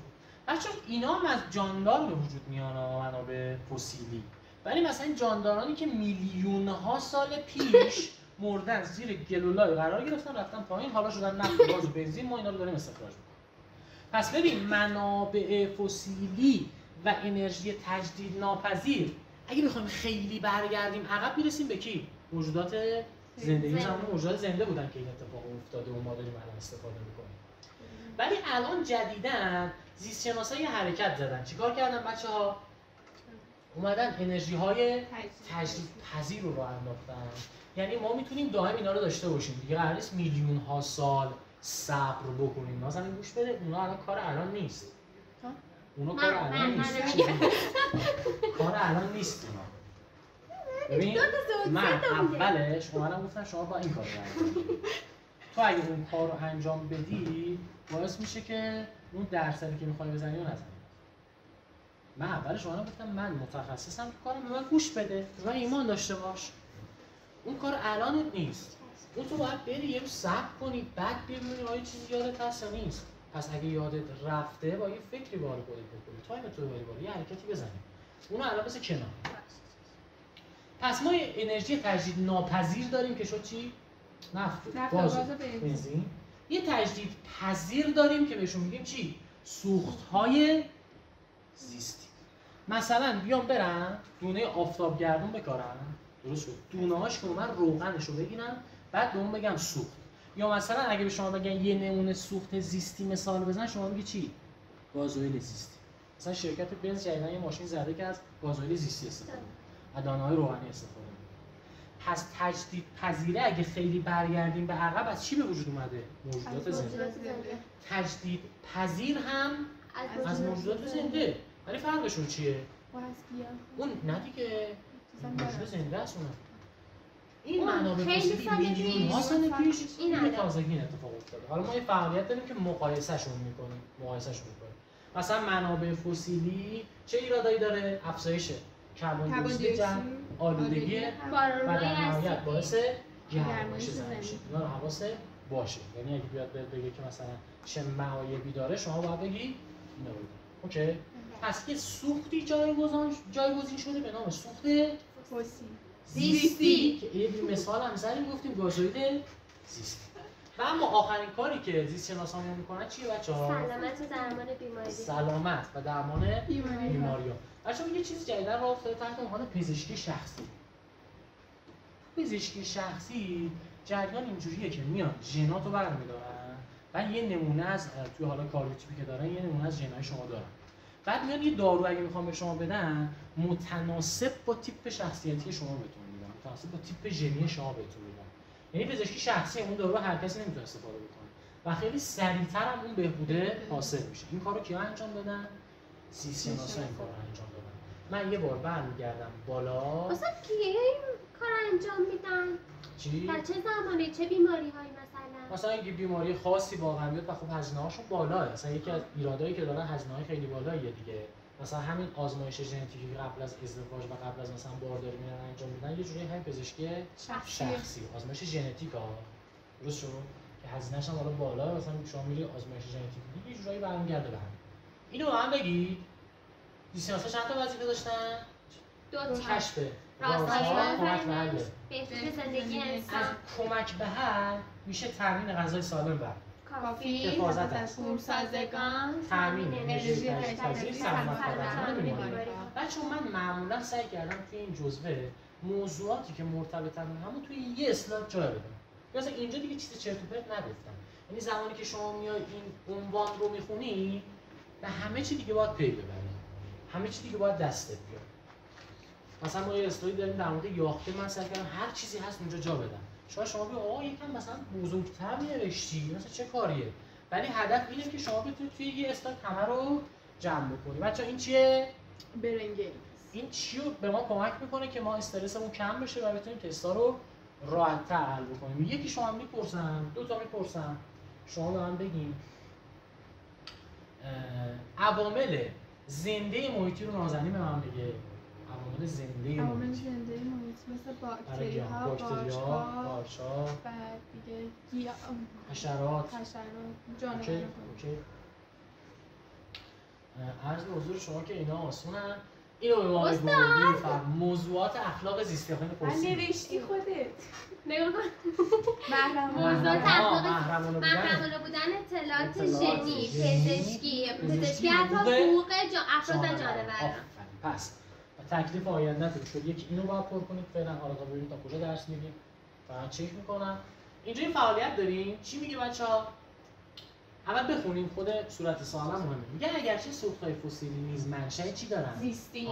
بچه‌ها اینا هم از جاندار به وجود میان، منابع فسیلی. ولی مثلا جاندارانی که میلیون ها سال پیش مردن زیر گلولای قرار گرفتن رفتن پایین، حالا شدن نفت، گاز و بنزین، ما اینا رو داریم استخراج می‌کنیم. پس ببین منابع فسیلی و انرژی تجدید ناپذیر اگه بخوایم خیلی برگردیم عقب میرسیم به کی؟ موجودات زنده. زمان موجودات زنده بودن که این اتفاق افتاده و ما داریم الان استفاده می‌کنیم. ولی الان جدیداً زیستشناسا یه حرکت زدن. چیکار کردن بچه‌ها؟ اومدن انرژی‌های تجدیدپذیر رو راه انداختن. یعنی ما میتونیم دائم اینا رو داشته باشیم. دیگه قرار نیست میلیون ها سال صبر بکنیم. مثلا گوش بده، اونا الان کار الان نیست. اونا کار الان نیست. کار الان نیست اونا. ببین من اولش اومدم گفتم شما با این کار رو انجام بدید. تو اگه اون کار رو انجام بدی باعث میشه که اون درصدی که میخوای بزنی رو نزنی. من اولش اومدم گفتم من متخصصم تو کارم، به من گوش بده، به من ایمان داشته باش. اون کار الانت نیست. اون تو باید بری یه رو صبر کنی، بعد ببینی آیا چیزی یادت هست یا نیست. پس اگه یادت رفته با یه فکری به حال خودت بکنی، تایم تو ببری بالا، یه حرکتی بزنی. اونو الان بس کنار. پس ما انرژی تجدید ناپذیر داریم که شد چی؟ نفت، گاز، بنزین. یه تجدید پذیر داریم که بهشون میگیم چی؟ سوخت‌های زیستی. مثلا بیام برن دونه آفتابگردون بکارن، درست شد، دونه‌هاش که من روغنش رو بگیرم بعد به اون بگم سوخت. یا مثلا اگه به شما بگن یه نمونه سوخت زیستی مثال بزن، شما میگی چی؟ گازوئیل زیستی. مثلا شرکت بنز جدیداً یه ماشین زده که از گازوئیل زیستی استفاده می‌کنه، از دانه‌های روغنی استفاده می‌کنه. پس تجدید پذیره اگه خیلی برگردیم به عقب از چی به وجود اومده؟ موجودات زنده. تجدید پذیر هم از موجودات زنده. ولی فرقشون چیه؟ اون نه دیگه موجود زنده است. این منابع فسیلی میلیون ها سال پیش این تازگی این اتفاق افتاده. حالا ما یه فعالیت داریم که مقایسه‌شون می‌کنیم. مثلا منابع فسیلی چه ایرادایی داره؟ افزایش کربن دی اکسید جمع، آلودگی و در نهایت باعث گرمایش زمینی. اینا رو حواست باشه. یعنی اگه بیاد بگه که مثلا چه معایبی داره شما باید بگی اینا رو. اوکی؟ پس که سوختی جایگزین شده به نام سوخت زیستی که یه مثال هم زدیم گفتیم گازوئید زیستی. و اما آخرین کاری که زیست شناسان میکنن چیه بچه‌ها؟ سلامت و درمان بیماری. سلامت و درمان بیماری‌ها. بچه‌ها یه چیز جدیدن راه افتاده تحت عنوان پزشکی شخصی. پزشکی شخصی جریان اینجوریه که میان ژناتو برمی‌دارن و یه نمونه از توی حالا کاریوتیپی که دارن یه نمونه از ژن‌های شما دارن. بعد میان یه دارو اگه میخوام به شما بدن متناسب با تیپ شخصیتی شما بهتون میدن، متناسب با تیپ ژنی شما بهتون میدن. یعنی پزشکی شخصی اون دارو هر کسی نمیتونه استفاده بکنه و خیلی سریعتر هم اون بهبوده حاصل میشه. این کارو کیا انجام دادن؟ زیست شناسا این کارو انجام دادن. من یه بار برمیگردم بالا. اصلا کیه این کار انجام میدن؟ چی؟ در چه زمانی چه بیماری‌هایی مثلا؟ اگه بیماری خاصی واقعا بیاد و خب هزینه‌هاشون بالاه. مثلا یکی از ایرادایی که دارن هزینه‌های خیلی بالاییه دیگه. مثلا همین آزمایش ژنتیکی قبل از ازدواج و قبل از مثلا بارداری میرن انجام میدن یه جوری همین پزشکی شخصی آزمایش ژنتیک ها درست شد که هزینه‌اش هم بالا مثلا شما میری آزمایش ژنتیک میدی یه جوری برمیگرده به هم. اینو به من بگی دیسیناسا چند تا وظیفه داشتن؟ 2 تا. کشف راست‌ها کمک به حل بهبود زندگی از انسان. کمک به حل میشه تامین غذای سالم بر کافی، حفاظت از کورسازگان، تامین انرژی انرژی پذیر، سلامت و درمان بیماری. بچه‌ها من معمولا سعی کردم توی این جزوه موضوعاتی که مرتبطن به همون توی یه اسلاید جا بدم. مثلا اینجا دیگه چیز چرت و پرت نگفتم. یعنی زمانی که شما میای این عنوان رو میخونی به همه چی دیگه باید پی ببری. همه چی دیگه باید دستت بیاد. مثلا ما یه اسلاید داریم در مورد یاخته من سعی کردم هر چیزی هست اونجا جا بدم. شما بگید آقا یکم مثلا بزرگتر نوشتی مثلا چه کاریه؟ ولی هدف اینه که شما بتونید توی یه اسلاید همه رو جمع بکنید. بچه‌ها این چیه؟ برنگیز. این چی رو به ما کمک میکنه که ما استرسمون کم بشه و بتونیم تستا رو راحت‌تر حل بکنیم. یکی شما میپرسن، 2 تا میپرسن. شما به من بگین عوامل زنده محیطی رو نازنین به من بگه. عوامل زنده محیطی مثل باکتری‌ها، قارچ‌ها، بعد دیگه گیاه، حشرات، جانوران. اوکی. عرض به حضور شما که اینا آسونن. اینو به ما بگو موضوعات اخلاق زیستی خیلی پرسید. نوشتی خودت. نگاه کن. محرمانه بودن اطلاعات ژنی، پزشکی حقوق افراد و جانوران. پس تکلیف آینده‌تون شد یکی اینو باید پر کنید فعلا حالا تا ببینید تا کجا درس میدیم. فقط چک میکنم. اینجا این فعالیت داریم. چی میگه بچه‌ها؟ اول بخونیم خود صورت سوال مهمه. میگه اگرچه سوخت‌های فسیلی نیز منشأ چی دارن؟ زیستی.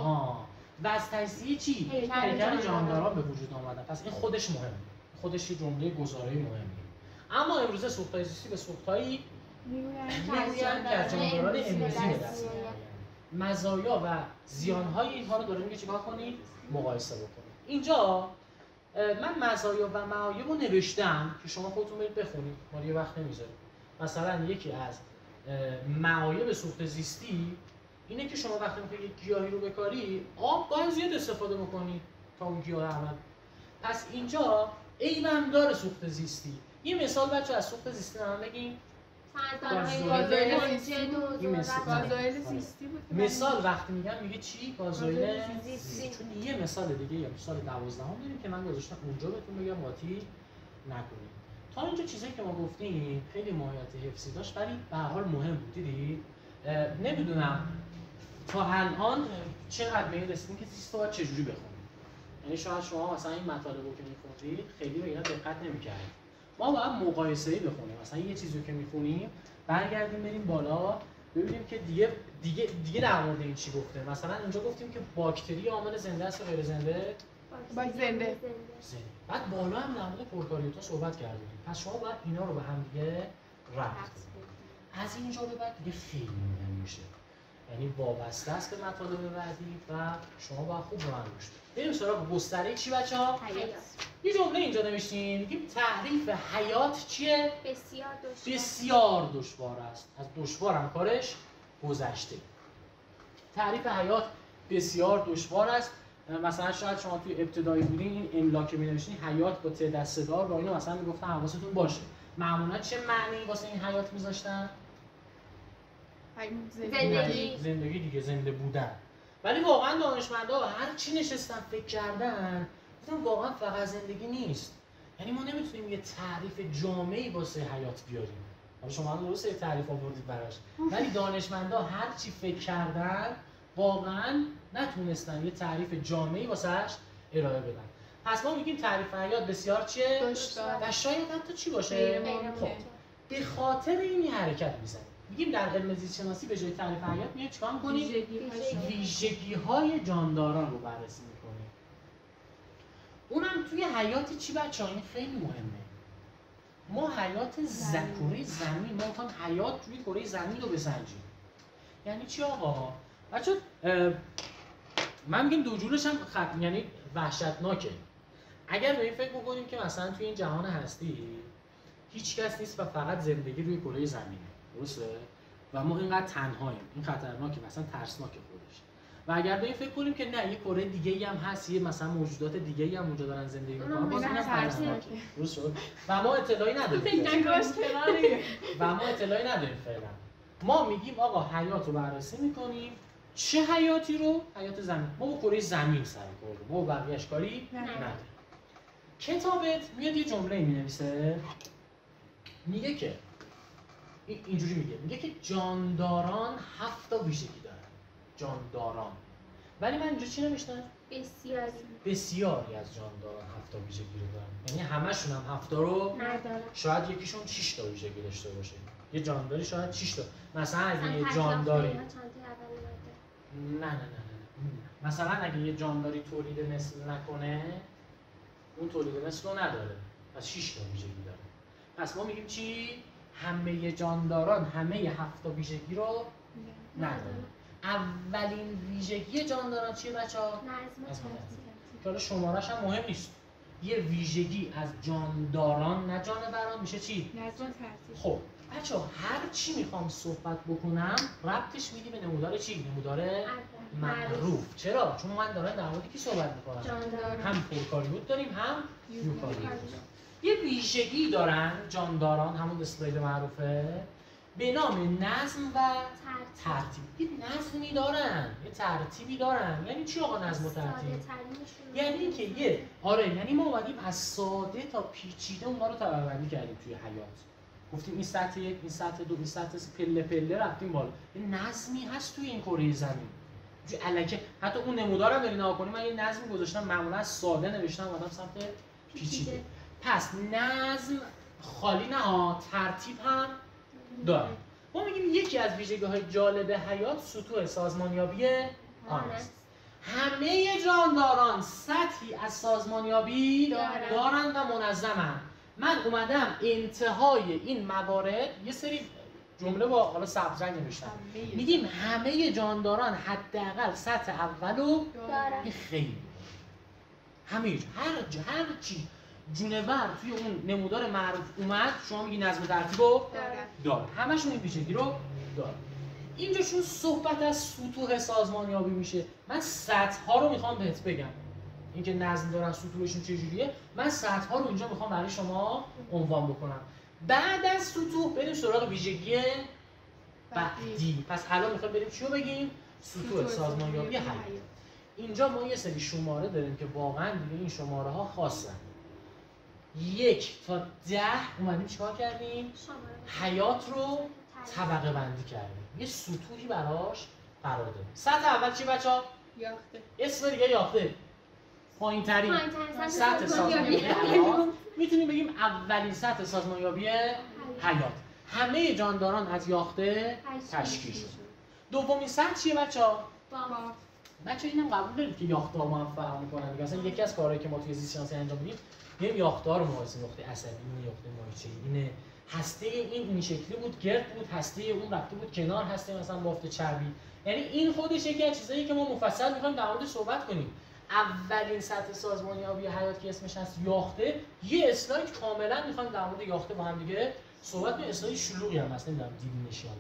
و از تجزیه چی؟ هیکل جانداران به وجود آمدن. پس این خودش مهمه. خودش یه جمله گزاره‌ای مهمه. اما امروزه سوخت‌های زیستی به سوخت‌هایی میگن که از جانداران امروزی به دست میاد. مزایا و زیان‌های اینها رو داره میگه چیکار کنید؟ مقایسه بکنید. اینجا من مزایا و معایب رو نوشتم که شما خودتون برید بخونید. ما یه وقت نمیذاریم. مثلا یکی از معایب سوخت زیستی اینه که شما وقتی میخواید گیاهی رو بکاری آب باید زیاد استفاده بکنید تا اون گیاه اول. پس اینجا عیبم داره سوخت زیستی. یه مثال بچه از سوخت زیستی هم بگیم. گازوئیل زیستی بود. مثال وقتی میگه چی؟ گازوئیل زیستی. چون یه مثال دیگه یا مثال 12 داریم که من گذاشتم اونجا بهتون بگم قاطی نکنید. تا اینجا چیزایی که ما گفتیم خیلی ماهیت حفظی داشت ولی به هر حال مهم بود. دیدی؟ نمیدونم تا الان چقدر به این رسیدیم که زیست رو باید چجوری بخونیم. یعنی شاید شما مثلا این مطالب رو که می‌خوندید خیلی به اینا دقت نمی‌کردید. ما باید مقایسه‌ای بخونیم. مثلا یه چیزی رو که می‌خونیم برگردیم بریم بالا ببینیم که دیگه در مورد این چی گفته. مثلا اینجا گفتیم که باکتری عامل زنده است یا غیر زنده؟ زنده. بعد بالا هم در مورد پروکاریوتا صحبت کردیم. پس شما باید اینا رو به هم دیگه ربط بدید. از اینجا به بعد دیگه خیلی مهم میشه. یعنی وابسته است به مطالب بعدی و شما باید خوب رو هم گوش بدید. بریم سراغ گستره چی بچه‌ها؟ حیات. یه جمله اینجا نوشتیم میگیم تعریف حیات چیه؟ بسیار دشوار است. از دشوار هم کارش گذشته. تعریف حیات بسیار دشوار است. مثلا شاید شما توی ابتدایی بودین این املا که می‌نوشتین حیات با ت دسته‌دار با اینو مثلا میگفتن حواستون باشه. معمولا چه معنی واسه این حیات می‌ذاشتن؟ زندگی دیگه، زنده بودن. ولی واقعا دانشمندا هر چی نشستن فکر کردن گفتن واقعا فقط زندگی نیست. یعنی ما نمیتونیم یه تعریف جامعی واسه حیات بیاریم. حالا شما هم درسته تعریف آوردید براش، ولی دانشمندا هر چی فکر کردن واقعا نتونستن یه تعریف جامعی واسهش ارائه بدن. پس ما میگیم تعریف حیات بسیار چیه؟ و شاید حتی چی باشه؟ خب به خاطر این حرکت میزنیم. میگیم در علم زیست شناسی به جای تعریف حیات میگیم چیکار می‌کنیم؟ ویژگی‌های جانداران رو بررسی می‌کنیم. اونم توی حیات چی بچه‌ها؟ این خیلی مهمه. ما حیات کره زمین، ما می‌خوایم حیات توی کره زمین رو بسنجیم. یعنی چی آقا؟ بچه‌ها من میگم دو جورش هم یعنی وحشتناکه. اگر به این فکر بکنیم که مثلا توی این جهان هستی هیچ کس نیست و فقط زندگی روی کره زمینه، درسته؟ و ما اینقدر تنهاییم، این خطرناکه، مثلا ترسناکه خودش. و اگر به این فکر کنیم که نه، یه کره دیگه‌ای هم هست، یه مثلا موجودات دیگه‌ای هم اونجا دارن زندگی می‌کنن، باز اینم ترسناکه. درست شد؟ و ما اطلاعی نداریم. و ما اطلاعی نداریم فعلا. ما میگیم آقا حیات رو بررسی می‌کنیم. چه حیاتی رو؟ حیات زمین. ما با کره زمین سر کار داریم. ما با بقیه‌اش کاری نداریم. کتابت میاد یه جمله می‌نویسه. میگه که اینجوری میگه که جانداران 7 تا ویژگی دارن. جانداران. ولی من اینجا چی نوشتم؟ بسیاری از جانداران 7 تا ویژگی رو دارن. یعنی همشون هم 7 تا رو ندارن. شاید یکیشون 6 تا ویژگی داشته باشه. یه جانداری شاید 6 تا. مثلا اگه یه جانداری نه مثلا اگه یه جانداری تولید مثل نکنه، اون تولید مثل رو نداره. پس 6 تا ویژگی داره. پس ما میگیم چی؟ همه جانداران همه 7 تا ویژگی رو ندارن. اولین ویژگی جانداران چیه بچه‌ها؟ نظم ترتیب. که حالا شماره‌اش هم مهم نیست. یه ویژگی از جانداران نه جانوران میشه چی؟ نظم ترتیب. خب بچه‌ها هر چی میخوام صحبت بکنم ربطش میدی به نمودار چی؟ نمودار معروف. چرا؟ چون من دارم در مورد کی صحبت میکنم؟ جانداران. هم پروکاریوت داریم هم یوکاریوت. یه ویژگی دارن جانداران، همون اسلاید معروفه، به نام نظم و ترتیب. یه نظمی دارن، یه ترتیبی دارن. یعنی چی آقا نظم و ترتیب؟ یعنی اینکه یعنی ما اومدیم از ساده تا پیچیده اونها رو طبقه‌بندی کردیم توی حیات. گفتیم این سطح 1، این سطح 2، این سطح 3، پله پله رفتیم بالا. یه نظمی هست توی این کره زمین. جو الکه حتی اون نمودار هم نگاه کنیم، من یه نظمی گذاشتم، معمولا ساده نوشتم اومدم سمت پیچیده. پس نظم خالی نه ها، ترتیب هم داره. ما میگیم یکی از ویژگی‌های جالب حیات سطوح سازمانیابی آن است. همه جانداران سطحی از سازمانیابی دارن و منظمن. من اومدم انتهای این موارد یه سری جمله با حالا سبز رنگ نوشتم. میگیم همه جانداران حداقل سطح اولو دارن. خیلی همه هر چی جونور توی اون نمودار معروف اومد شما میگی نظم ترتیبو داره. همشون این ویژگی رو داره. اینجاشون صحبت از سطوح سازمانیابی میشه. من سطح ها رو میخوام بهت بگم. اینکه نظم دارن سطوحشون چجوریه، من سطح ها رو اینجا میخوام برای شما عنوان بکنم. بعد از سطوح بریم سراغ ویژگی بعدی. پس الان میخوایم بریم چی رو بگیم؟ سطوح سازمانیابی حیات. اینجا ما یه سری شماره داریم که واقعا دیگه این شماره ها خاصن. 1 تا 10 اومدیم چیکار کردیم؟ حیات رو طبقه بندی کردیم. یه سطوحی براش قرار دادیم. سطح اول چی بچه‌ها؟ یاخته. اسم دیگه یاخته. پایین‌ترین سطح سازمانیابی حیات. میتونیم بگیم اولین سطح سازمانیابی حیات. همه جانداران از یاخته تشکیل شده. دومین سطح چیه بچه‌ها؟ بچه‌ها اینم قبول دارید که یاخته‌ها ما هم فرق می‌کنن دیگه. اصلا یکی از کارهایی که ما توی زیست شناسی انجام میدیم میگیم یاخته‌ها رو مقایسه، نقطه عصبی، نقطه مایچه‌ای، اینه هسته این شکلی بود، گرد بود، هسته اون رفته بود کنار، هسته مثلا بافت چربی. یعنی این خودش یکی از چیزایی که ما مفصل می‌خوایم در موردش صحبت کنیم. اولین سطح سازمانیابی حیات که اسمش هست یاخته، یه اسلاید کاملا می‌خوایم در مورد یاخته با هم دیگه صحبت کنیم. اسلاید شلوغی هم هست، نمی‌دونم دیدینش یا نه.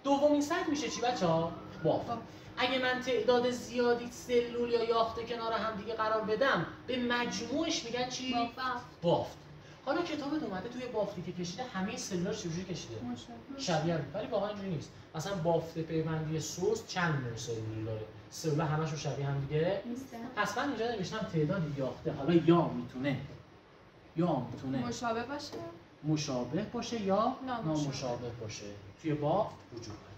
دومین سطح میشه چی بچه‌ها؟ بافت. اگه من تعداد زیادی سلول یا یافته کنار هم دیگه قرار بدم به مجموعش میگن چی؟ بافت. حالا کتابت اومده توی بافتی که کشیده همه سلول‌ها چجوری کشیده؟ شبیه هم، ولی واقعا اینجوری نیست. مثلا بافت پیوندی سوست چند نوع سلول داره؟ سلول‌ها همشون شبیه هم دیگه نیستن. پس من اینجا نوشتم تعداد یافته. حالا یا میتونه مشابه باشه. مشابه باشه یا نامشابه باشه. توی بافت وجود داره.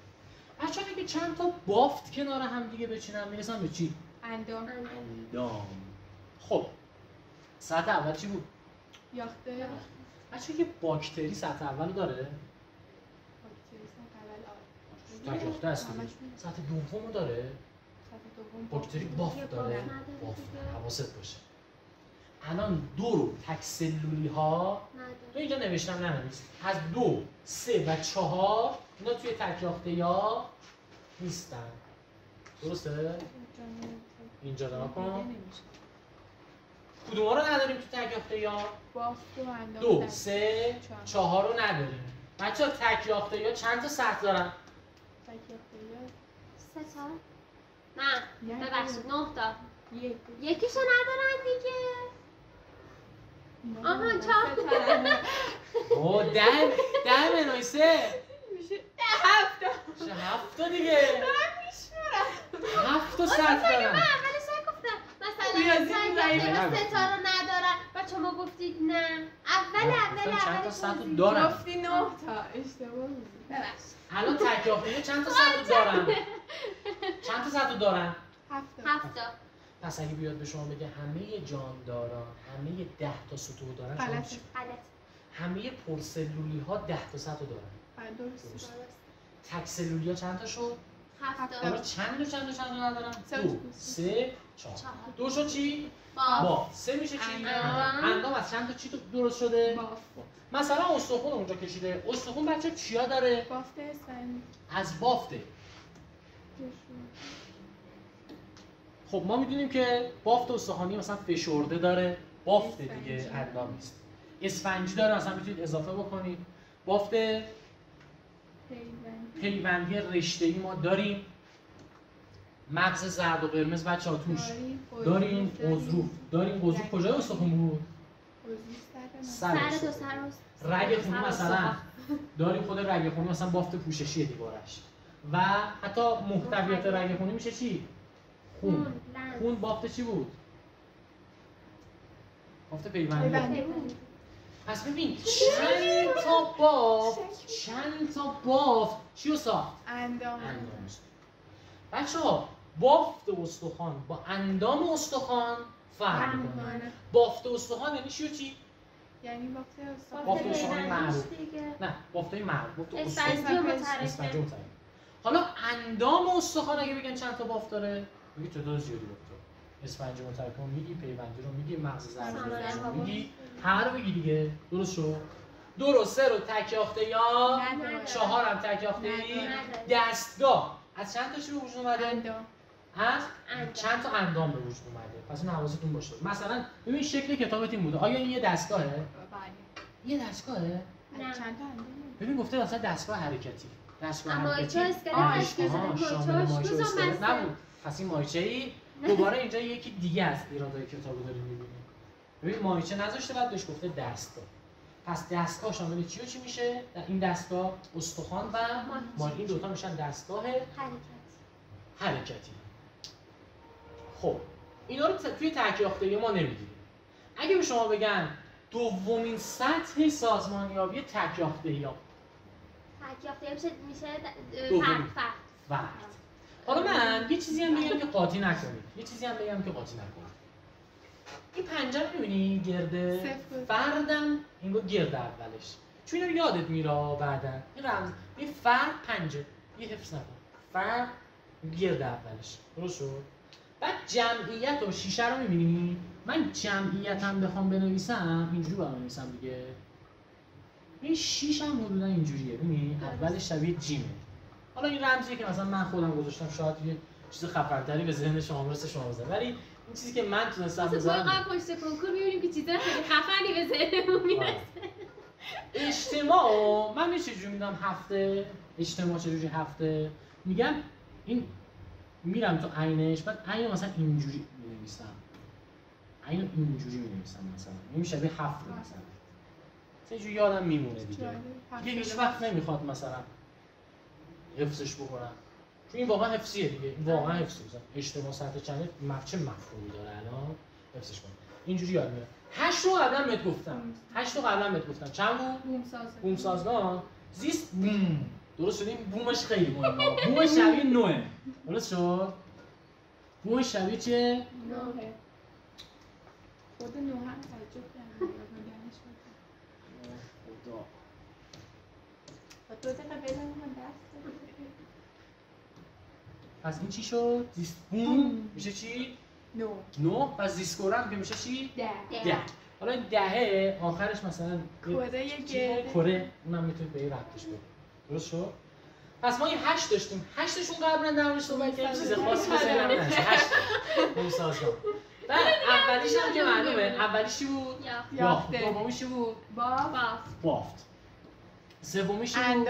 بچه‌ها اگه چند تا بافت کنار هم دیگه بچینن میرسن به چی؟ اندام. اندام. خب سطح اول چی بود؟ یاخته. بچه‌ها یه باکتری سطح اولو داره؟ باکتری سطح اول تک یافته هست دیگه. سطح دومو داره؟ سطح دوم باکتری بافت داره؟ بافت داره. حواست باشه. الان 2 رو تک سلولی ها تو اینجا نوشتم ننویس. از 2، 3 و 4 اینا توی تک یافته یا نیستن. درسته؟ اینجا نگاه کن. کدوما رو نداریم تو تک یافته یا؟ بافت و اندام. 2، 3، 4 رو نداریم. بچه‌ها تک یافته یا چند تا سطح دارن؟ تک یافته یا 3 تا؟ نه ببخشید 9 تا. یک. یکیشو ندارن دیگه. آها 4 اوه 10 بنویسه. میشه 7 تا. چه 7 تا دیگه؟ 7 تا سطح دارن. من اولش گفتم مثلا 3 تا رو ندارن. بچه ما گفتید نه. اول چند تا سطح دارن؟ گفتی 9 تا. اشتباه بود. ببخشید. الان تک یافته چند تا سطح دارن؟ چند تا سطح دارن؟ 7 تا. پس اگه بیاد به شما بگه همه جانداران همه 10 تا سطوح دارن شما غلطه. چی؟ غلط. همه پرسلولی ها 10 تا سطوح دارن. درست. تک سلولی ها چند تا شد؟ 7 حالا تا. چند تا ندارن؟ سه 2 3 4 2 شد چی؟ با 3 میشه چی؟ اندام از چند تا چی درست شده؟ بافت. مثلا استخون اونجا کشیده. استخون بچه چیا داره؟ بافت اسفنجی. از بافته. خب ما میدونیم که بافت استخوانی مثلا فشرده داره، بافت دیگه اندام نیست. اسفنجی داره مثلا میتونید اضافه بکنید. بافت پیوندی رشته‌ای ما داریم. مغز زرد و قرمز بچه‌ها توش داریم. غضروف داریم. غضروف کجای استخوان بود؟ سر دو سر رگ خونی مثلا داریم. خود رگ خونی مثلا بافت پوششی دیوارش. و حتی محتویات رگ خونی میشه چی؟ خون بافت چی بود؟ بافت پیوندی. پس ببین چند تا بافت چی رو ساخت؟ اندام. بچه‌ها بافت استخوان با اندام استخوان فرق می‌کنه. بافت استخوان یعنی چی و چی؟ یعنی بافت استخوان معروف. نه بافتای معروف. بافت استخوان. حالا اندام استخوان اگه بگن چند تا بافت داره؟ میگی تعداد زیادی بافت. اسفنج متراکم میگی، پیوندی رو میگی، مغز زرد رو میگی، همه رو میگی دیگه. درست شد؟ 2 رو 3 رو تک یافته یا 4 هم تک یافته ای. دستگاه از چند تا چی به وجود اومده؟ اندام. از چند تا اندام به وجود اومده. پس این حواستون باشه. مثلا ببین شکل کتابت این بوده. آیا این یه دستگاهه؟ بله. یه دستگاهه؟ نه. چند تا اندام؟ ببین گفته مثلا دستگاه حرکتی. دستگاه مایچه حرکتی. اسکلت مایچه اسکلت نبود. پس این مایچه‌ای دوباره اینجا یکی دیگه از ایرادای کتابو داریم می‌بینیم. ببین مایچه نذاشته بعد بهش گفته دستگاه. پس دستگاه شامل چی و چی میشه؟ در این دستگاه استخوان و مایچه. این دوتا میشن دستگاه حرکتی. خب اینا رو توی تک یافته‌ای ما نمی‌دیدیم. اگه به شما بگن دومین سطح سازمانیابی تک یافته‌ای میشه فرد. حالا من یه چیزی هم بگم که قاطی نکنید. این پنجره می‌بینی گرده؟ فردم اینگاه گرده اولش. چون اینو یادت میره بعداً. این رمز این فرد پنجه. یه حفظ نکن. فرد گرده اولش. درست شد؟ بعد جمعیت و شیشه رو می‌بینی؟ من جمعیتم بخوام بنویسم اینجوری باید بنویسم دیگه. این 6 هم حدودا اینجوریه. ببین اولش شبیه جیمه. حالا این رمزیه که مثلا من خودم گذاشتم شاید یه چیز خفن‌تری به ذهن شما برسه شما بزنید. ولی این چیزی که من تونستم بزنم واقعا پشت کنکور می‌بینیم که چیزا خیلی خفنی به ذهنمون میرسه. اجتماع من چه جوری میدم هفته اجتماع چجوری هفته؟ میگم این میرم تو عینش، بعد عین مثلا اینجوری می‌نویسم. عین اینجوری می‌نویسم مثلا. این شبیه هفته مثلا. اینجوری یادم میمونه دیگه. دیگه هیچ وقت نمیخواد مثلا حفظش بکنم. چون این واقعا حفظیه دیگه. این واقعا حفظه. مثلا اجتماع ساعت چنده چه مفهومی داره الان؟ حفظش کنم. اینجوری یاد میاد. 8 رو قبلا بهت گفتم. 8 رو قبلا بهت گفتم. چند بود؟ بوم سازگار. زیست بوم. درست شد. این بومش خیلی مهمه. بوم شبیه نوئه. درست شد؟ بوم شبیه چه؟ نوه. خود نوه هم تعجب کردم. نگهش خدا. با 2 دقیقه بلنم من دست پس این چی شد؟ زیست بوم میشه چی؟ 9. پس زیستگورم که میشه چی؟ 10. حالا این 10 آخرش مثلا کره گرده. کره اونم میتونید به این ربطش بدید. درست شد؟ پس ما این 8 داشتیم. 8شون قبلا در موردش صحبت کردیم. چیز خاصی بزنم نشه. 8 اون سازگار. بعد اولیش هم که معلومه. اولیش چی بود؟ یافته. دومیش چی بود؟ بافت. سومیش چی بود؟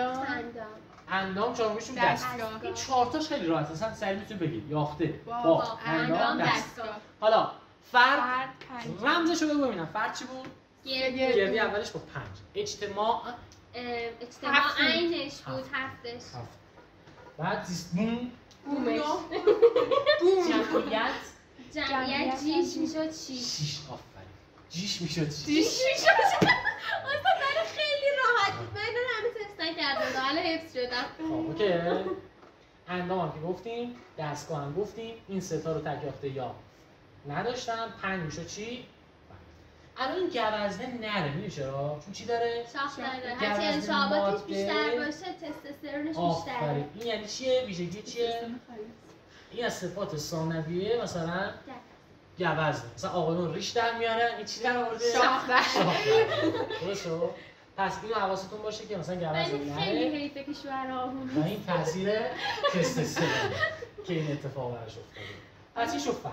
اندام. چهارمیش بود دست. دستگاه. این 4 تاش خیلی راحته. مثلا سریع میتونید بگید. یافته، بافت، اندام، دست. دستگاه. حالا فرد پنج. رمزشو بگو ببینم. فرد چی بود؟ گردی اولش با 5. اجتماع عینش بود هفتش. 7. بعد زیست بوم. بومش. جمعیت جیش میشد 6. 6 آفرین. جیش میشد 6. اصلا برای خیلی راحت بود. من اینو همه تست نکردم. حالا حفظ شدم. خب اوکی. اندام هم که گفتیم، دستگاه هم گفتیم. این سه تا رو تک یافته یا نداشتم. 5 میشد چی؟ الان این گوزنه نره. میدونی چرا؟ چون چی داره؟ شاخ داره. گوزن هرچی انشاباتش ماده. بیشتر باشه تستوسترونش بیشتره. آفرین. این یعنی چیه؟ ویژگی چیه؟ این از صفات ثانویه مثلا گوزنه. مثلا آقایون ریش در میارن. این چی در آورده؟ شاخ در. درست شد؟ پس اینو حواستون باشه که مثلا گوزنه ولی نره. خیلی حیفه که شوهرامون و این تاثیر تستوسترون که این اتفاق براش افتاده. پس این شد فرد.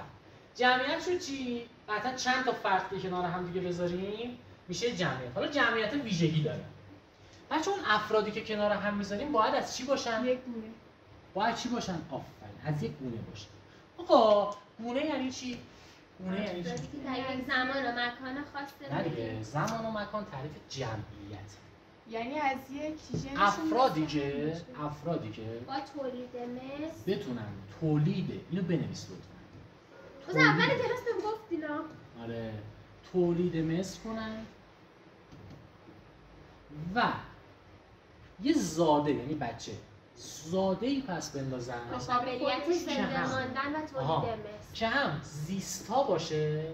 جمعیت شد چی؟ قطعا چند تا فرد که کنار هم دیگه بذاریم میشه جمعیت. حالا جمعیت ویژگی داره. بچه اون افرادی که کنار هم میذاریم باید از چی باشن؟ یک گونه. باید چی باشن؟ آفرین. از یک گونه باشن. آقا گونه یعنی چی؟ گونه یعنی چی؟ در یک زمان و مکان خاص نه دیگه زمان و مکان تعریف جمعیت. یعنی از یک ژنشون افرادی که با تولید مثل بتونن تولید اینو بنویس لطفا. از اول کلاس بهم گفتینا. آره تولید مثل کنن و یه زاده یعنی بچه زاده‌ای پس بندازن قابلیت زنده ماندن و تولید مثل که هم زیستا باشه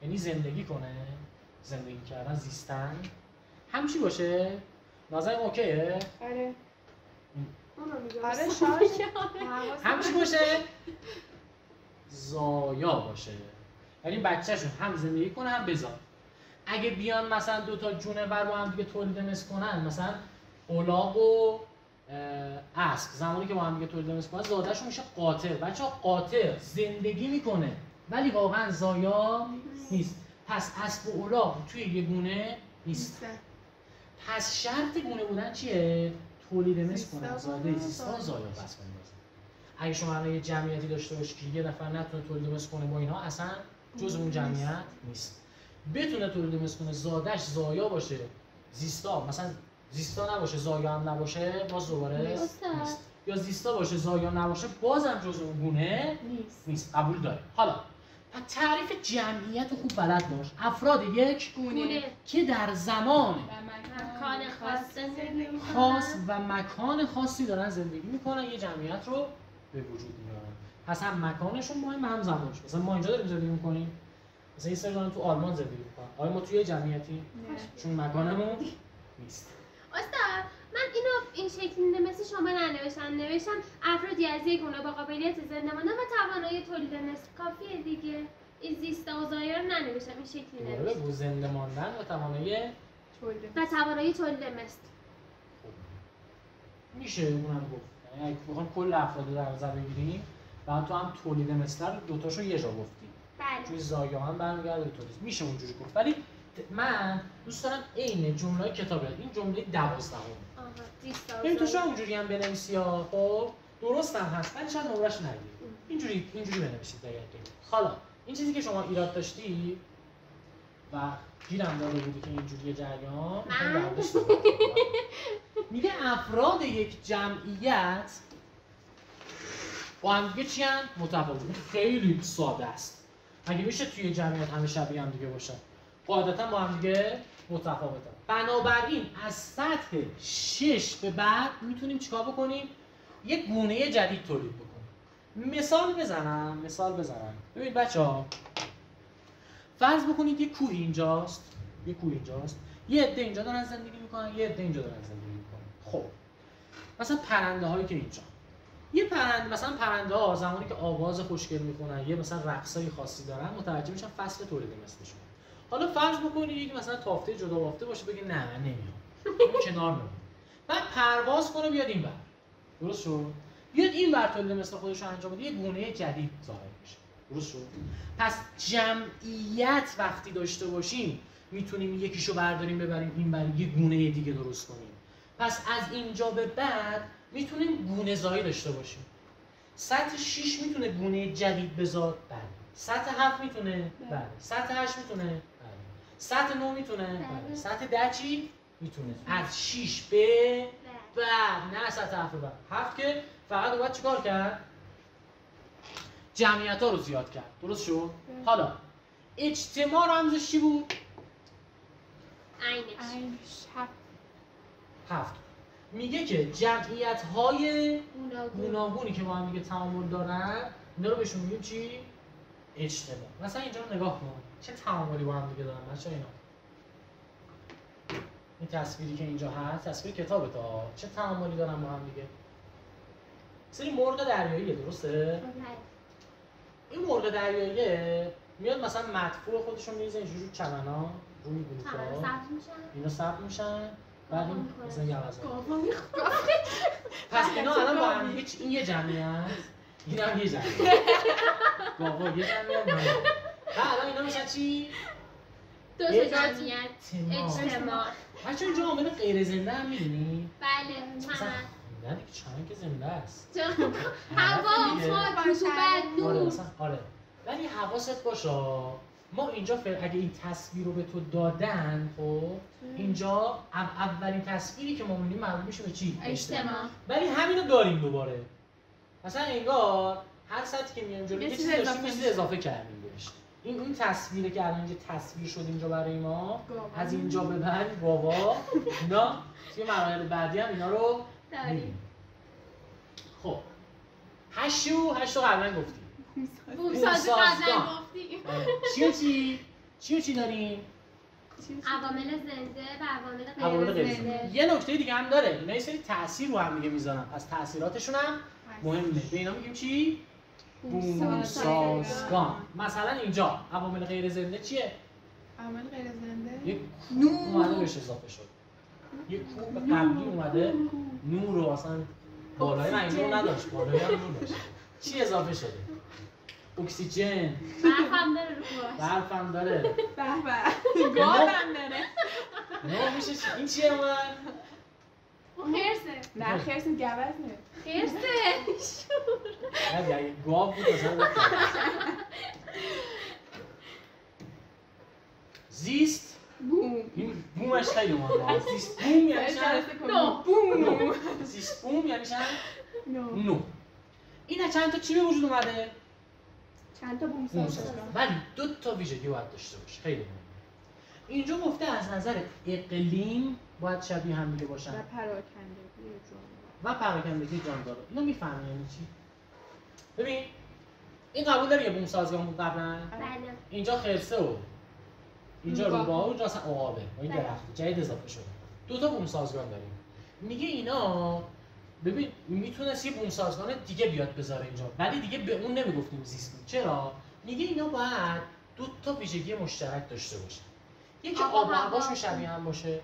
یعنی زندگی کنه زندگی کردن زیستن هم چی باشه؟ نازنین اوکیه؟ آره. اونو میگم. آره شاید. هم چی باشه؟ زایا باشه یعنی بچه‌شون هم زندگی کنه هم بزاد. اگه بیان مثلا دو تا جونور با هم دیگه تولید مثل کنن مثلا الاغ و اسب زمانی که با هم دیگه تولید مثل کنن زادهشون میشه قاطر. بچه‌ها قاطر زندگی میکنه ولی واقعا زایا نیست. پس اسب و الاغ توی یه گونه نیست. پس شرط گونه بودن چیه؟ تولید مثل کنن زاده زیستا زایا پس بندازن. اگه شما الان یه جمعیتی داشته باشی که یه نفر نتونه تولید مثل کنه با اینها اصلا جز اون جمعیت نیست. بتونه تولید مثل کنه زادش زایا باشه زیستا مثلا زیستا نباشه زایا هم نباشه باز دوباره نیست. یا زیستا باشه زایا نباشه بازم جز اون گونه نیست. قبول داره. حالا تعریف جمعیت رو خوب بلد باش. افراد یک گونه که در زمان مکان خاص زندگی خاص و مکان خاصی دارن زندگی میکنن یه جمعیت رو به وجود میارن. پس هم مکانشون مهم هم زمانش. مثلا ما اینجا داریم زندگی میکنیم مثلا یه سری دارن تو آلمان زندگی میکنن. آیا ما توی یه جمعیتی؟ چون مکانمون نیست. استاد من اینو این شکلی مثل شما نوشتم افرادی از یک گونه با قابلیت زنده ماندن و توانایی تولید مثل کافیه دیگه. این زیستا و زایا رو ننوشتم این شکلی نوشتم. با زنده ماندن و توانایی تولید مثل. میشه اونم گفت. یعنی اگه بخوام کل افراد رو در نظر بگیریم بعد تو هم تولید مثل رو دو تاشو یه جا گفتیم. بله. توی زایا هم برمیگرده به تولید. میشه اونجوری گفت. ولی من دوست دارم عین جمله کتاب این جمله 12 زیست ببین تو شاید آزاری. اونجوری هم بنویسی ها، خب درست هم هست ولی شاید نمرش نگیری. اینجوری بنویسید اگر که. حالا این چیزی که شما ایراد داشتی و گیرم داده بودی که اینجوری جریان من؟ برداشت بکنم. میگه افراد یک جمعیت با هم دیگه چی هن؟ متفاوت. خیلی ساده است. مگه میشه توی جمعیت همه شبیه هم دیگه باشن؟ قاعدتا با هم دیگه متفاوتن. بنابراین از سطح 6 به بعد میتونیم چیکار بکنیم؟ یک گونه جدید تولید بکنیم. مثال بزنم. ببین بچه‌ها فرض بکنید یه کوه اینجاست. یه عده اینجا دارن زندگی میکنن، یه عده اینجا دارن زندگی میکنن. خب مثلا پرنده هایی که اینجا، یه پرنده مثلا پرنده ها زمانی که آواز خوشگل میخونن یه مثلا رقصای خاصی دارن متوجه میشن فصل تولید مثلشون. حالا فرض بکنید یکی مثلا تافته جدا بافته باشه بگه نه من نمیام، اون کنار میمونه، بعد پرواز کنه بیاد این ور. درست شد؟ بیاد این ور تولید مثل خودش رو انجام بده، یه گونه جدید ظاهر میشه. درست شد؟ پس جمعیت وقتی داشته باشیم میتونیم یکیشو برداریم ببریم این ور یه گونه دیگه درست کنیم. پس از اینجا به بعد میتونیم گونه زایی داشته باشیم. سطح 6 میتونه گونه جدید بذار؟ بله. سطح 7 میتونه؟ بله. سطح 8 میتونه؟ بله. سطح 9 میتونه؟ بله. سطح 10 چی؟ میتونه. از 6 به بعد، نه سطح 7 بعد. 7 که فقط باید چیکار کرد؟ جمعیت ها رو زیاد کرد. درست شد؟ حالا اجتماع رمزش چی بود؟ عینش 7. میگه که جمعیت های گوناگونی که با هم دیگه تعامل دارن اینا رو بهشون میگیم چی؟ اجتماع. مثلا اینجا رو نگاه کن چه تعاملی با هم دیگه دارن بچه‌ها اینا. این تصویری که اینجا هست تصویر کتابه تا چه تعاملی دارن با هم دیگه. سری مرغ دریاییه درسته؟ این مرغ دریاییه میاد مثلا مدفوع خودشون میریزه اینجوری رو چمنا رو میگوشا اینا ثبت میشن بعد این مثلا یوازه پس اینا الان با هم دیگه این یه جمعیت این هم یه جمعیت گاوا یه جمعیت الان اینا میشن چی؟ دو تا جمعیت اجتماع. بچه اینجا عامل غیر زنده هم میدونی؟ بله چمن نه دیگه چمن که زنده است هوا رطوبت نور. آره ولی حواست باشه ما اینجا اگه این تصویر رو به تو دادن خب اینجا اولین تصویری که ما می‌بینیم معلوم میشه به چی؟ اجتماع. ولی همینو داریم دوباره. مثلا انگار هر سطحی که میایم جلو یه چیزی داشتیم یه چیز اضافه کردیم بهش. این تصویری که الان اینجا تصویر شد اینجا برای ما از اینجا به بعد گاوا اینا توی مراحل بعدی هم اینا رو داریم. خب 8 رو قبلا گفتیم. بومسازی قبلا گفتیم. چی داریم؟ عوامل زنده و عوامل غیر زنده. یه نکته دیگه هم داره. اینا یه سری تاثیر رو هم دیگه میذارن. از تاثیراتشون هم مهمه. به اینا میگیم چی؟ بومسازگان. مثلا اینجا عوامل غیر زنده چیه؟ عوامل غیر زنده یک کوه اومده بهش اضافه شد. یک کوه قبلی اومده نور رو اصلا بالای من اینجا نداشت. بالای هم نور داشت. چی اضافه شده؟ اکسیژن. برف هم داره. به گاو هم داره. نه میشه این چیه من؟ خرسه. نه خرس گوزنه. خرسه. نه اگه گاو بود اصلا زیست بوم. این بومش خیلی مهمه. زیست بوم یعنی نو بوم. زیست بوم یعنی نو. نو. این چند تا چی به وجود اومده؟ چند تا بومسازگان. ولی 2 تا ویژگی باید داشته باشه. خیلی مهمه. اینجا گفته از نظر اقلیم باید شبیه هم دیگه باشن و پراکندگی جاندار. اینو میفهمی یعنی چی؟ ببین این قبول داری یه بومسازگان بود قبلا؟ بله. اینجا خرسه و اینجا روباه و اینجا اصلا عقابه و این درخت جدید اضافه شده. 2 تا بومسازگان داریم. میگه اینا ببین میتونست یه بومسازگان دیگه بیاد بذاره اینجا ولی دیگه به اون نمیگفتیم زیست بود. چرا؟ میگه اینا باید 2 تا ویژگی مشترک داشته باشن. یکی آب و هواشون شبیه هم باشه.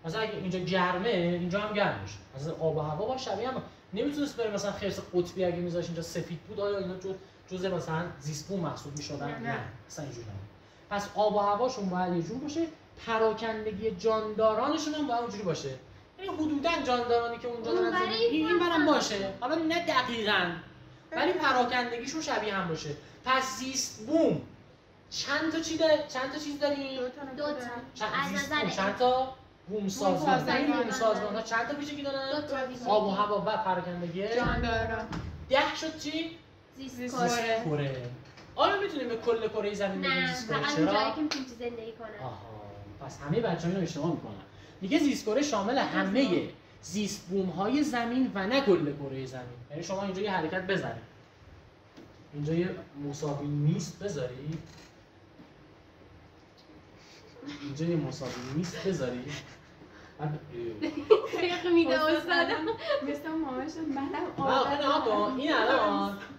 مثلا اگه اینجا گرمه اینجا هم گرم میشه. مثلا آب و هوا با شبیه هم نمیتونست بره. مثلا خرس قطبی اگه میذاش اینجا سفید بود آیا اینا جزء مثلا زیست بوم محسوب میشدن؟ نه اصلا اینجوری نه. پس آب و هواشون باید یه جور باشه، پراکندگی جاندارانشون هم باید اونجوری باشه. این حدوداً جاندارانی که اونجا دارن برای زندگی این برام باشه. حالا نه دقیقاً ولی پراکندگیشون شبیه هم باشه. پس زیست بوم چند تا چیز داریم؟ دو تا از نظر چند تا بوم سازمان داریم. بوم سازمان ها چند تا ویژگی دارن؟ دو تا ویژگی. آب و هوا و پراکندگی جانداران 10 شد چی؟ زیست کره. کره. آیا میتونیم به کل کره زمین بگیم نه زیست کره؟ فقط چرا؟ اون جایی که میتونی زندگی کنن. آها پس همه بچه‌ها اینو اشتباه میکنن. میگه زیست کره شامل همه زیست بوم های زمین و نه کل کره زمین. یعنی شما اینجا یه حرکت بزنید. اینجا یه مساوی نیست بذاری. اینجا یه مساوی نیست بذاری. بعد فقه میده استادم. مثل مامان شد منم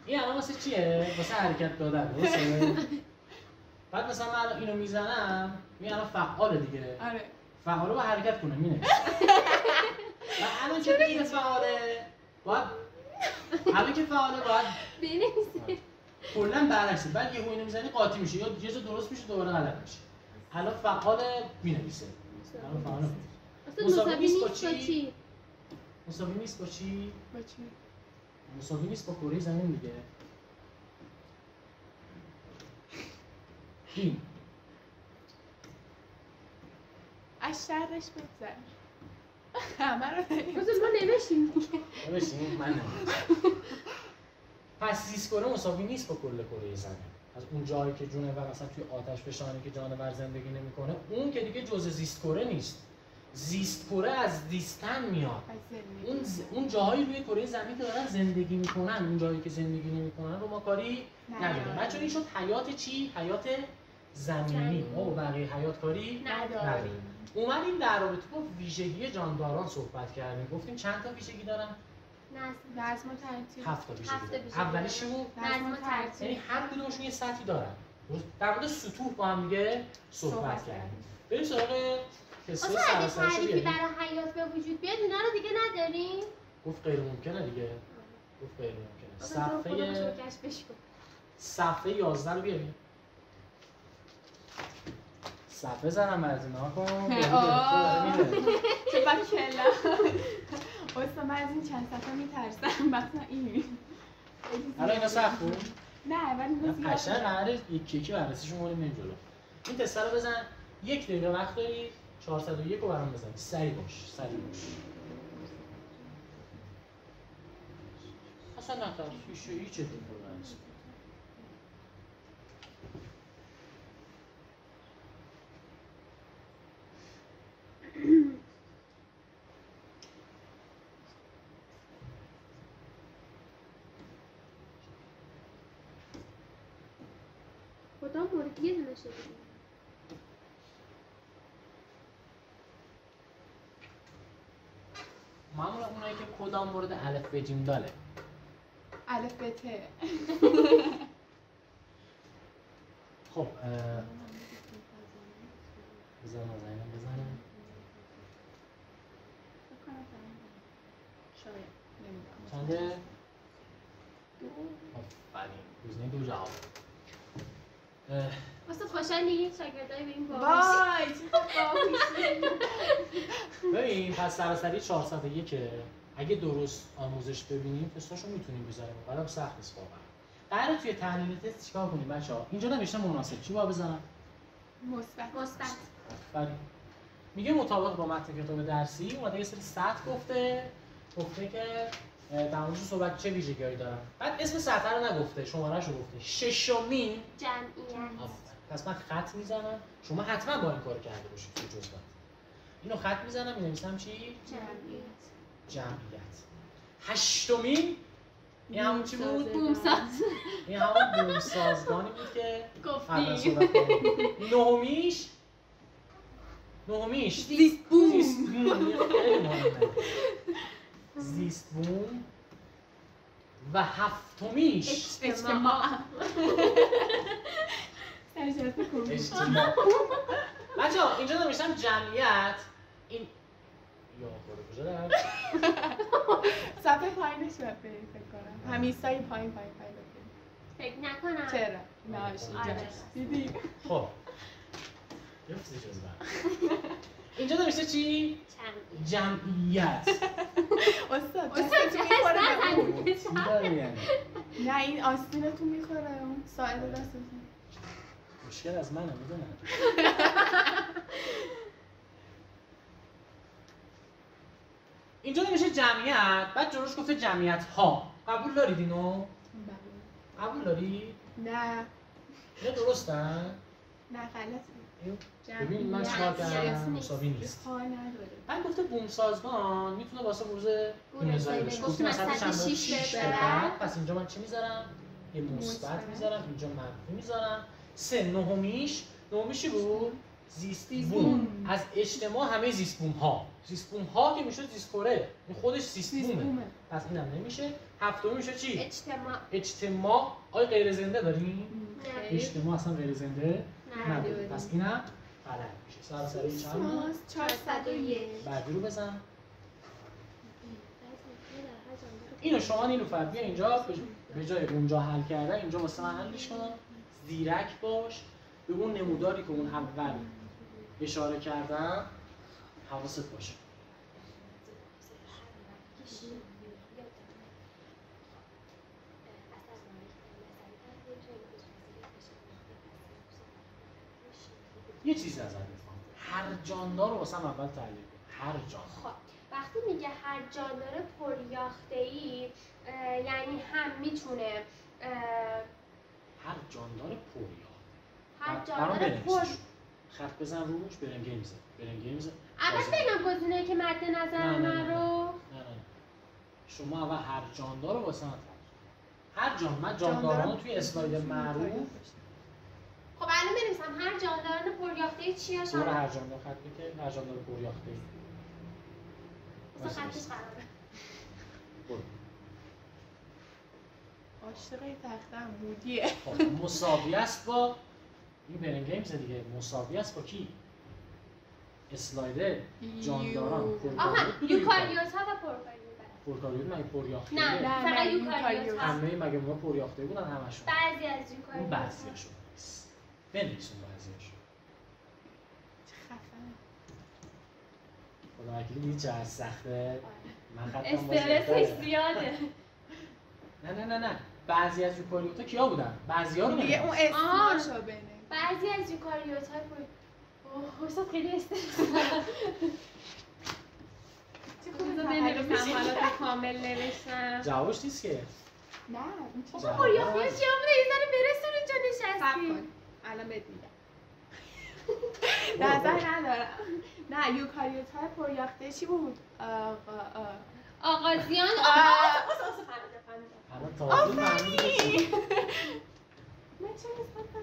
این الان واسه چیه؟ واسه حرکت دادن درسته؟ بعد مثلا من اینو میزنم این الان فعاله دیگه. آره فعاله با حرکت کنه مینه. و الان که این فعاله باید بنویسه. کلا برعکسه. بعد یهو اینو میزنی قاطی میشه یا یه جا درست میشه دوباره غلط میشه. الان فعال مینویسه. الان فعال مینویسه. مساوی نیست با چی؟ مساوی نیست با چی؟ با چی؟ مساوی نیست با کره زمین دیگه. این از شرش بگذر همه رو داریم بذار ما نوشیم. ببینید من پس زیست کره مساوی نیست با کل کره زمین. از اون جایی که جونور مثلا توی آتش فشانی که جانور زندگی نمیکنه اون که دیگه جزء زیست کره نیست. زیست کره از زیستن میاد. اون جاهایی روی کره زمین که دارن زندگی میکنن، اون جایی که زندگی نمیکنن رو ما کاری نداریم. بچه‌ها این شد حیات چی؟ حیات زمینی. ما با بقیه حیات کاری نداریم. اومدیم در رابطه با ویژگی جانداران صحبت کردیم. گفتیم چند تا ویژگی دارن؟ نظم و ترتیب 7 تا ویژگی. اولیش چی بود؟ نظم و ترتیب. یعنی هر کدومشون یه سطحی دارن. در مورد سطوح با هم دیگه صحبت کردیم. بریم سراغ قصه اگه سراسرش تعریفی برای حیات به وجود بیاد اینا رو دیگه نداریم؟ گفت غیر ممکنه دیگه. گفت غیر ممکنه. صفحه 11 رو بیاریم. صفحه زنم از اینا کن. چه بکلا اصلا من از این چند صفحه میترسم. مثلا این حالا اینا سخت بود؟ نه ولی من قشنگ قراره یکی بررسیشون بریم جلو. این تست رو بزن. 1 دقیقه وقت داری 401 رو برام بزنی. سریع باش. اصلا نه هیچ اتفاقی نیست. کدام مورد یه دونه شده؟ معمولا اونایی که کدام مورد الف ب جیم داله. الف ب ت. خب بزنم شاید نمیدونم چنده؟ 2 آفرین گزینه 2 جواب. واسه خوشحالی شاگردای به این وای چه باحالی. ببین پس سراسری 401 اگه درست آموزش ببینیم تستاشو میتونیم بذاریم. بعدم سخت نیست واقعا. قراره توی تحلیل تست چیکار کنیم بچه‌ها؟ اینجا نوشته مناسب. چی باید بزنم؟ مثبت. آفرین. میگه مطابق با متن کتاب درسی اومده یه سری سطح گفته که در موردش صحبت چه ویژگی‌هایی دارن. بعد اسم سطح رو نگفته، شماره‌شو گفته. ششمین جمعیت. پس من خط میزنم. شما حتما با این کار کرده باشید تو جزوات. اینو خط میزنم می‌نویسم چی؟ جمعیت. هشتمین این همون چی بود؟ بومساز. این همون بومسازگانی بود که گفتیم. نهمیش زیست بوم. زیست بوم و هفتمیش اجتماع. سرجاست خوب. اجتماع. بچه‌ها اینجا نوشتم جمعیت. این یا خود کجا دارم؟ صفحه پایینش باید بریم فکر کنم. همیستای پایین بریم. فکر نکنم. چرا؟ نه اینجا. دیدی؟ خب. یه چیزی جز اینجا نمیشه چی؟ جمعیت. استاد استاد دستتون میخوره به اون. چی داری یعنی؟ نه این آستینتون میخوره اون ساعد دستتون. مشکل از منه میدونم. اینجا نمیشه جمعیت، بعد جلوش گفته جمعیت ها. قبول دارید اینو؟ قبول داری؟ نه اینا درستن؟ نه غلطه. ببین من چیکار کردم مساوی نیست. ها نداره. بعد گفته بوم سازمان میتونه واسه بروز بوم زایی باشه. گفت گفتیم مثلا مثلا چند 6 به به بعد، پس اینجا من چی میذارم؟ یه مثبت میذارم، اینجا منفی میذارم. 3 نهمیش چی بود؟ زیستی بوم. از اجتماع همه زیست بوم ها. زیست بوم ها که میشه زیست کره. این خودش زیست بومه. پس اینم نمیشه. هفتمی میشه چی؟ اجتماع. آیا غیر زنده داریم؟ نه. اجتماع اصلا غیر زنده نه. نداره. پس اینم غلط میشه. سراسری چند بود؟ 401. بعدی رو بزن. اینو شما نیلوفر بیا اینجا به جای اونجا حل کردن اینجا واسه من حلش کنم. زیرک باش به اون نموداری که اون اول اشاره کردم حواست باشه. یه چیزی ازت میخوام. هر جاندار رو واسه من اول تحلیل کن. هر جان. خب وقتی میگه هر جاندار پریاخته‌ای یعنی هم میتونه هر جاندار پریاخت. هر جاندار پر خط بزن روش برنگیمز. اول بگم گزینه‌ای که مد نظر من رو. نه. شما اول هر جاندار رو واسه من تحلیل. من جاندارانو توی اسلاید معروف. خب الان بنویسم هر جانداران پریاخته‌ای چی هستن؟ برو هر جاندار خط بکن. هر جاندار پریاخته‌ای. مثلا خطش قراره. برو. عاشق تختم بودیه. خب مساوی است با این برنگیمز دیگه. مساوی است با کی؟ اسلاید جانداران. آها یوکاریوت ها و پرکاریوت مگه پریاخته؟ نه فقط یوکاریوت ها. همه مگه اونا پریاخته بودن همشون؟ بعضی از یوکاریوت. اون بعضیاشون. بنویس اون بعضیاشون. چه خفنه. خدا وکیلی دیگه چقدر سخته. من خطم استرسش زیاده. نه. بعضی از یوکاریوت ها کیا بودن؟ بعضی‌ها رو دیگه اون اسماشو بنویس. بعضی از یوکاریوت های استاد خیلی استرس. چه خوبه بنویسم حالا کامل نوشتم. جوابش نیست که. نه این چه بابا پریاختی ها چیا بوده؟ یه ذره برسون اینجا نشستی. الان بهت میگم. نظر ندارم. نه یوکاریوت های پریاخته چی بود؟ آغازیان. الان تازه فهمیدی من چه نسبت به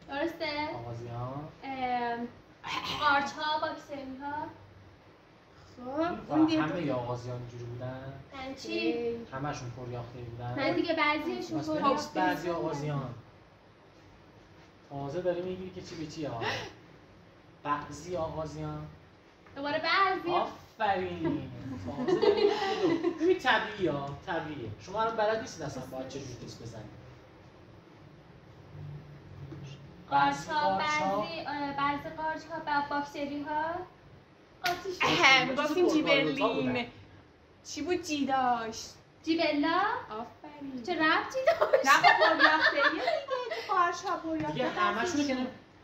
درسته؟ آغازیان قارچ ها، باکتری ها. خب اون دیگه همه آغازیان اینجوری بودن؟ یعنی چی؟ همشون پریاخته بودن؟ نه دیگه بعضیشون بس پریاخته. بنویس بعضی آغازیان. تازه داری میگی که چی به چی ها؟ بعضی آغازیان. دوباره بعضی. آفرین. تازه داری میگی ببین طبیعیه ها، طبیعیه. شما الان بلد نیستید اصلا باید چجوری تست بزنید. قارچ ها، بعضی قارچ ها، باکتری ها. گفتیم جیبرلین. چی بود جی داشت؟ جیبلا؟ آفرین. چه ربطی داشت؟ نه خب پریاخته‌ایه دیگه تو قارچ ها پریاخته. دیگه همشونه که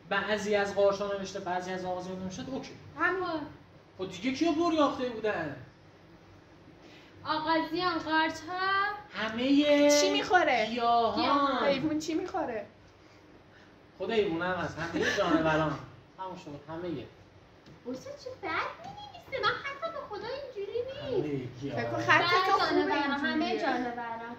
بعضی از قارچ ها نوشته بعضی از آغازیان نوشته اوکی. همون. خب دیگه کیا پریاخته بودن؟ آغازیان، قارچ ها. همه چی میخوره؟ گیاهان. حیوان چی میخوره؟ خود حیوان هم هست، همه جانوران. همون شد، همه استاد چه بد می‌نویسه. من خطم به خدا اینجوری نیست. همه فکر کن گیاهان. خط تو خوبه همه جانوران.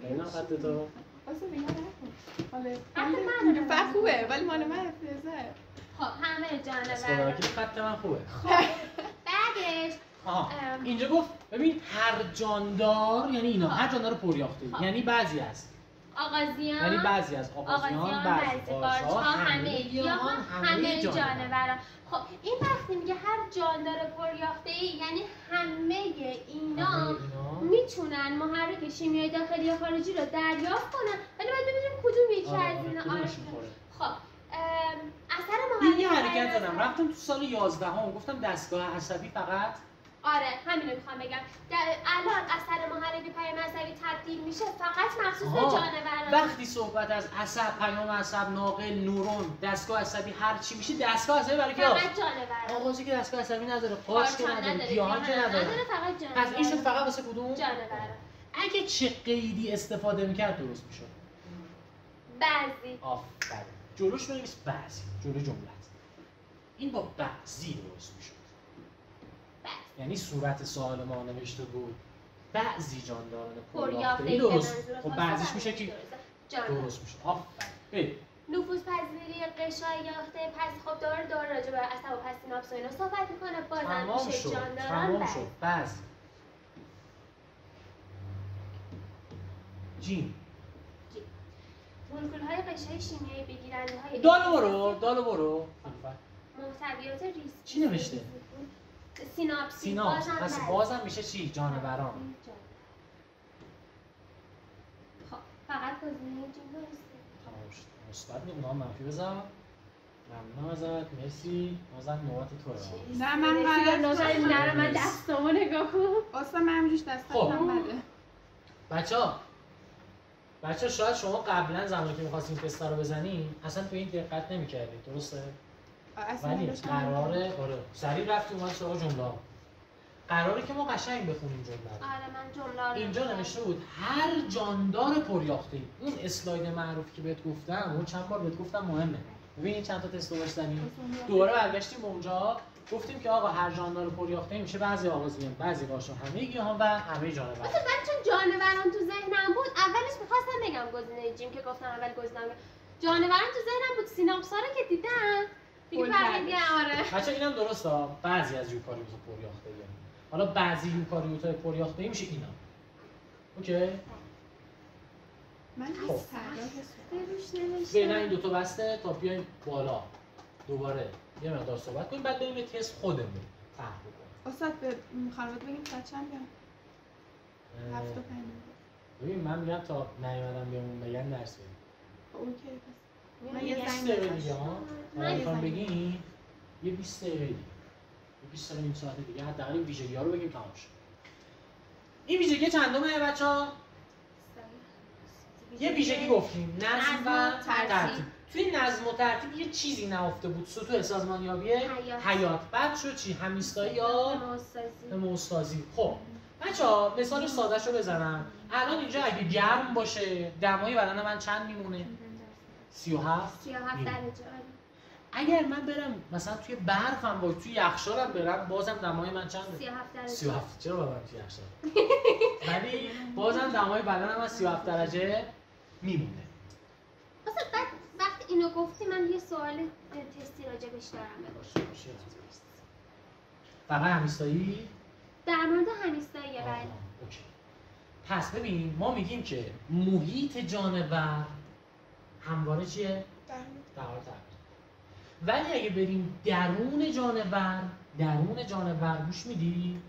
ببینم خط تو. واسه دیگه نکن. حالا خط من فقط خوبه ولی مال من افتضاحه. خب همه از جانوران. خدا خط من خوبه. بعدش آها اینجا گفت ببین هر جاندار یعنی اینا هر جاندار پریاخته یعنی بعضی از آغازیان، یعنی بعضی از آغازیان بعضی قارچ‌ها همه گیاهان همه جانوران. خب این وقتی میگه هر جاندار پریاخته‌ای یعنی همه اینا میتونن محرک شیمیایی داخلی یا خارجی رو دریافت کنن ولی باید ببینیم کدوم یکی از اینا. خب اثر این محرک یه حرکت پیام زدم عصبی. رفتم تو سال 11 هم گفتم دستگاه عصبی فقط آره همینو میخوام بگم الان اثر محرک پیام عصبی تبدیل میشه فقط مخصوص به آها. جانوران. وقتی صحبت از عصب، پیام عصب، ناقل، نورون، دستگاه عصبی هر چی میشه دستگاه عصبی برای کیا؟ فقط جانوران. آغازی که دستگاه عصبی نداره، قارچ که نداره، گیاهان که نداره. فقط پس جانوران. این شد فقط واسه کدوم؟ جانوران. اگه چه قیدی استفاده میکرد درست میشد. بعضی. آفرین. جلوش بنویس بعضی، جلو جملت. این با بعضی درست میشد. یعنی صورت سوال ما نوشته بود بعضی جانداران پریافته‌ای درست. خب بعضیش میشه که درست میشه. آفرین. نفوذپذیری قشای یاخته پس خب داره راجع به عصب و پس سیناپس و اینا صحبت میکنه بازم تمام میشه شد. جانداران. تمام شد. بعضی. جیم. مولکول‌های غشای شیمیایی بگیرنده‌های دالو برو. محتویات ریسکی. چی نوشته؟ سیناپسی. سیناپس. پس بازم میشه چی؟ جانوران. خب فقط گزینه جیم درسته. تمام شد. مثبت میگم منفی بذار. ممنون ازت. مرسی. بازم نوبت توه. نه من غلط نره من دستامو نگاه کن. اصلا من همینجوش دستم بده. بچه شاید شما قبلا زمانی که می‌خواستین تست رو بزنین اصلا تو این دقت نمی‌کردید درسته؟ ولی قراره سریع رفتیم اومد سراغ جمله. قراره که ما قشنگ بخونیم جمله رو. آره من جمله رو اینجا نوشته بود هر جاندار پریافته‌ای. اون اسلاید معروفی که بهت گفتم اون چند بار بهت گفتم مهمه. ببینید چند تا تست رو داشتیم. دوباره برگشتیم به اونجا گفتیم که آقا هر جاندار پریافته‌ای میشه بعضی آغازیان، بعضی قاشق، همه گیاهان و همه جانوران. مثلا من چون جانوران تو ذهنم بود اولش می‌خواستم بگم گزینه جیم که گفتم اول گزینم جانوران تو ذهنم بود سیناپسا رو که دیدم دیگه فهمیدم آره. بچه‌ها اینم درسته بعضی از یوکاریوت پریافته‌ای. حالا بعضی یوکاریوت‌های پریافته‌ای میشه اینا. اوکی؟ من خب. روش نوشتم. بین این دو تا بسته تا بیایم بالا دوباره یه مقدار صحبت کنیم بعد بریم به تست خودمون فهم بکنیم. استاد به خانواده بگیم ساعت چند بیام؟ 7:05. ببین من میگم تا نیومدم بیامون بگن درس بدیم. اوکی پس من یه یه 20 زنگ دقیقه بزنم. دیگه ها. من یه میخوام زنگ بگیم یه 20 دقیقه دیگه. یه 20 تا نیم ساعت دیگه حداقل این ویژگی‌ها رو بگیم تمام شد. این ویژگی چندمه بچه‌ها؟ یه ویژگی گفتیم نظم و ترتیب. توی نظم و ترتیب یه چیزی نهفته بود سطوح سازمانیابی حیات. بعد شد چی؟ همیستایی یا هموستازی. خب بچه‌ها مثال ساده‌ش رو بزنم. الان اینجا اگه گرم باشه دمای بدن من چند میمونه؟ 37 درجه. اگر من برم مثلا توی برفم با توی یخچالم برم بازم دمای من چنده؟ 37 درجه. 37. چرا برم توی یخچال؟ ولی بازم دمای بدنم از 37 درجه میمونه. اصلا بعد وقتی اینو گفتی من یه سوال تستی راجبش دارم بپرسم. فقط همیستایی؟ در مورد همیستاییه آها، بله. اوکی. پس ببین ما میگیم که محیط جانور همواره چیه؟ در حال تغییر. ولی اگه بریم درون جانور گوش میدی؟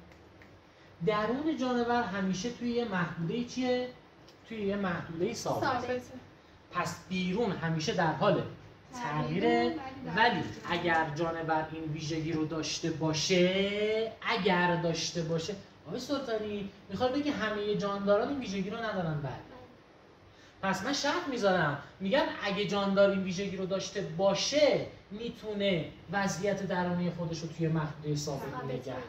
درون جانور همیشه توی یه محدوده چیه؟ توی یه محدوده ثابت. پس بیرون همیشه در حال تغییره. ولی اگر جانور این ویژگی رو داشته باشه آقای سلطانی میخواد بگه همه جانداران این ویژگی رو ندارن. بله. پس من شرط میذارم میگم اگه جاندار این ویژگی رو داشته باشه میتونه وضعیت درونی خودش رو توی محدوده ثابت نگه داره.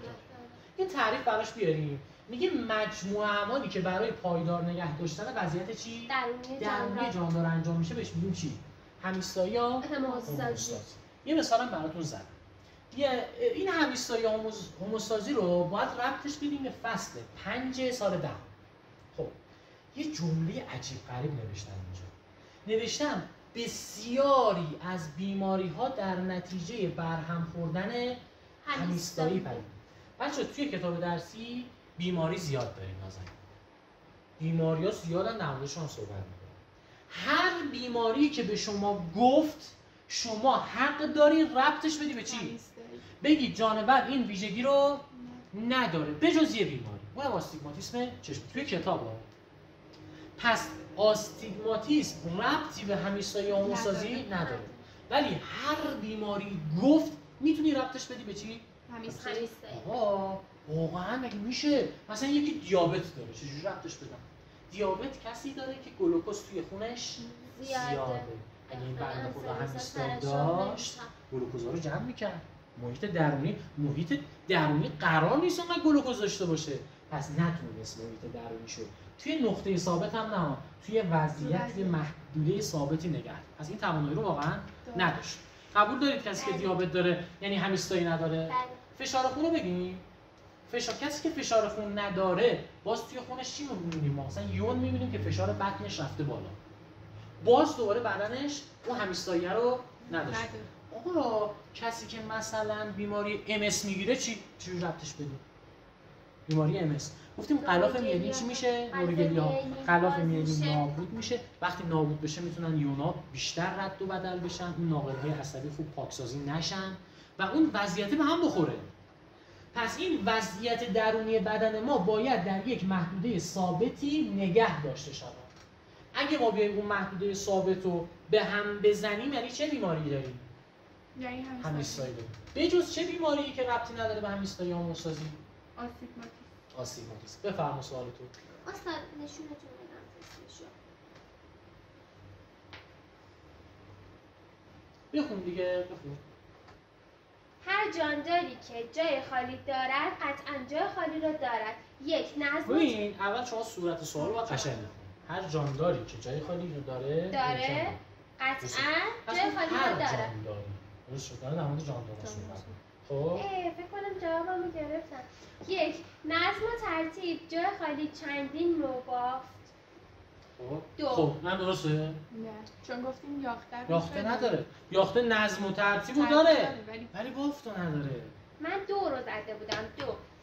یه تعریف براش بیاریم. میگه مجموعه اعمالی که برای پایدار نگه داشتن وضعیت چی؟ درونی جاندار انجام میشه بهش میگیم چی؟ همیستایی یا هموستازی. یه مثالم براتون زدم. این همیستایی یا هموستازی رو باید ربطش بدیم به فصل 5 سال 10. خب یه جمله عجیب غریب نوشتم اینجا. نوشتم بسیاری از بیماری‌ها در نتیجه برهم خوردن همیستایی پدید. بچه توی کتاب درسی بیماری زیاد داریم نازنین. بیماری‌ها زیادن در موردشون صحبت می‌کنیم. هر بیماری که به شما گفت شما حق داری ربطش بدی به چی؟ بگی جانور این ویژگی رو نداره بجز یه بیماری. اونم آستیگماتیسم چشم. توی کتاب ها. پس آستیگماتیسم ربطی به همیستایی یا هموستازی نداره. ولی هر بیماری گفت میتونی ربطش بدی به چی؟ همیستایی. آقا واقعا مگه میشه؟ مثلا یکی دیابت داره، چجوری ربطش بدم؟ دیابت کسی داره که گلوکوز توی خونش زیاده. اگه این بنده خدا همیستایی داشت گلوکوزها رو جمع میکرد. محیط درونی قرار نیست اونقدر گلوکوز داشته باشه، پس نتونست محیط درونی شد توی نقطه ثابت هم نه، توی وضعیت توی محدوده ثابتی نگه. از این توانایی رو واقعا نداشت. قبول دارید کسی که دیابت داره یعنی همیستایی نداره؟ فشار خون رو بگیم. کسی که فشار خون نداره باز توی خونش چی می‌بینیم؟ ما مثلا یون می‌بینیم که فشار بطنش رفته بالا. باز دوباره بدنش اون همیستایی رو نداشته. آقا کسی که مثلا بیماری MS میگیره چی ربطش بدیم؟ بیماری MS گفتیم غلاف میلی چی میشه؟ نورگلی‌ها. غلاف میلی نابود میشه. وقتی نابود بشه میتونن یونا بیشتر رد و بدل بشن، اون ناقل‌های عصبی خوب پاکسازی نشن و اون وضعیت به هم بخوره. پس این وضعیت درونی بدن ما باید در یک محدوده ثابتی نگه داشته شود. اگه ما بیایم اون محدوده ثابت رو به هم بزنیم یعنی چه بیماری داریم؟ یعنی همیستایی داریم. به جز چه بیماری که ربطی نداره به همیستایی یا هموستازی؟ آستیگماتیسم. بفرما سوالتون. استاد نشونتون بدم تستشو. بخون دیگه، بخون. هر جانداری که جای خالی دارد قطعاً جای خالی را دارد. یک نظم ببین اول شما صورت سوال رو قشنگ بخون. هر جانداری که جای خالی رو داره قطعاً جای خالی را دارد. جانداری. درست شد. داره در مورد جاندارا صحبت. خب فکر کنم جوابمو گرفتم. یک نظم و ترتیب جای خالی چندین نوع بافت. خب من درسته؟ نه چون گفتیم یاخته نداره. یاخته نظم و ترتیبو داره ولی بافتو نداره. من 2 رو زده بودم.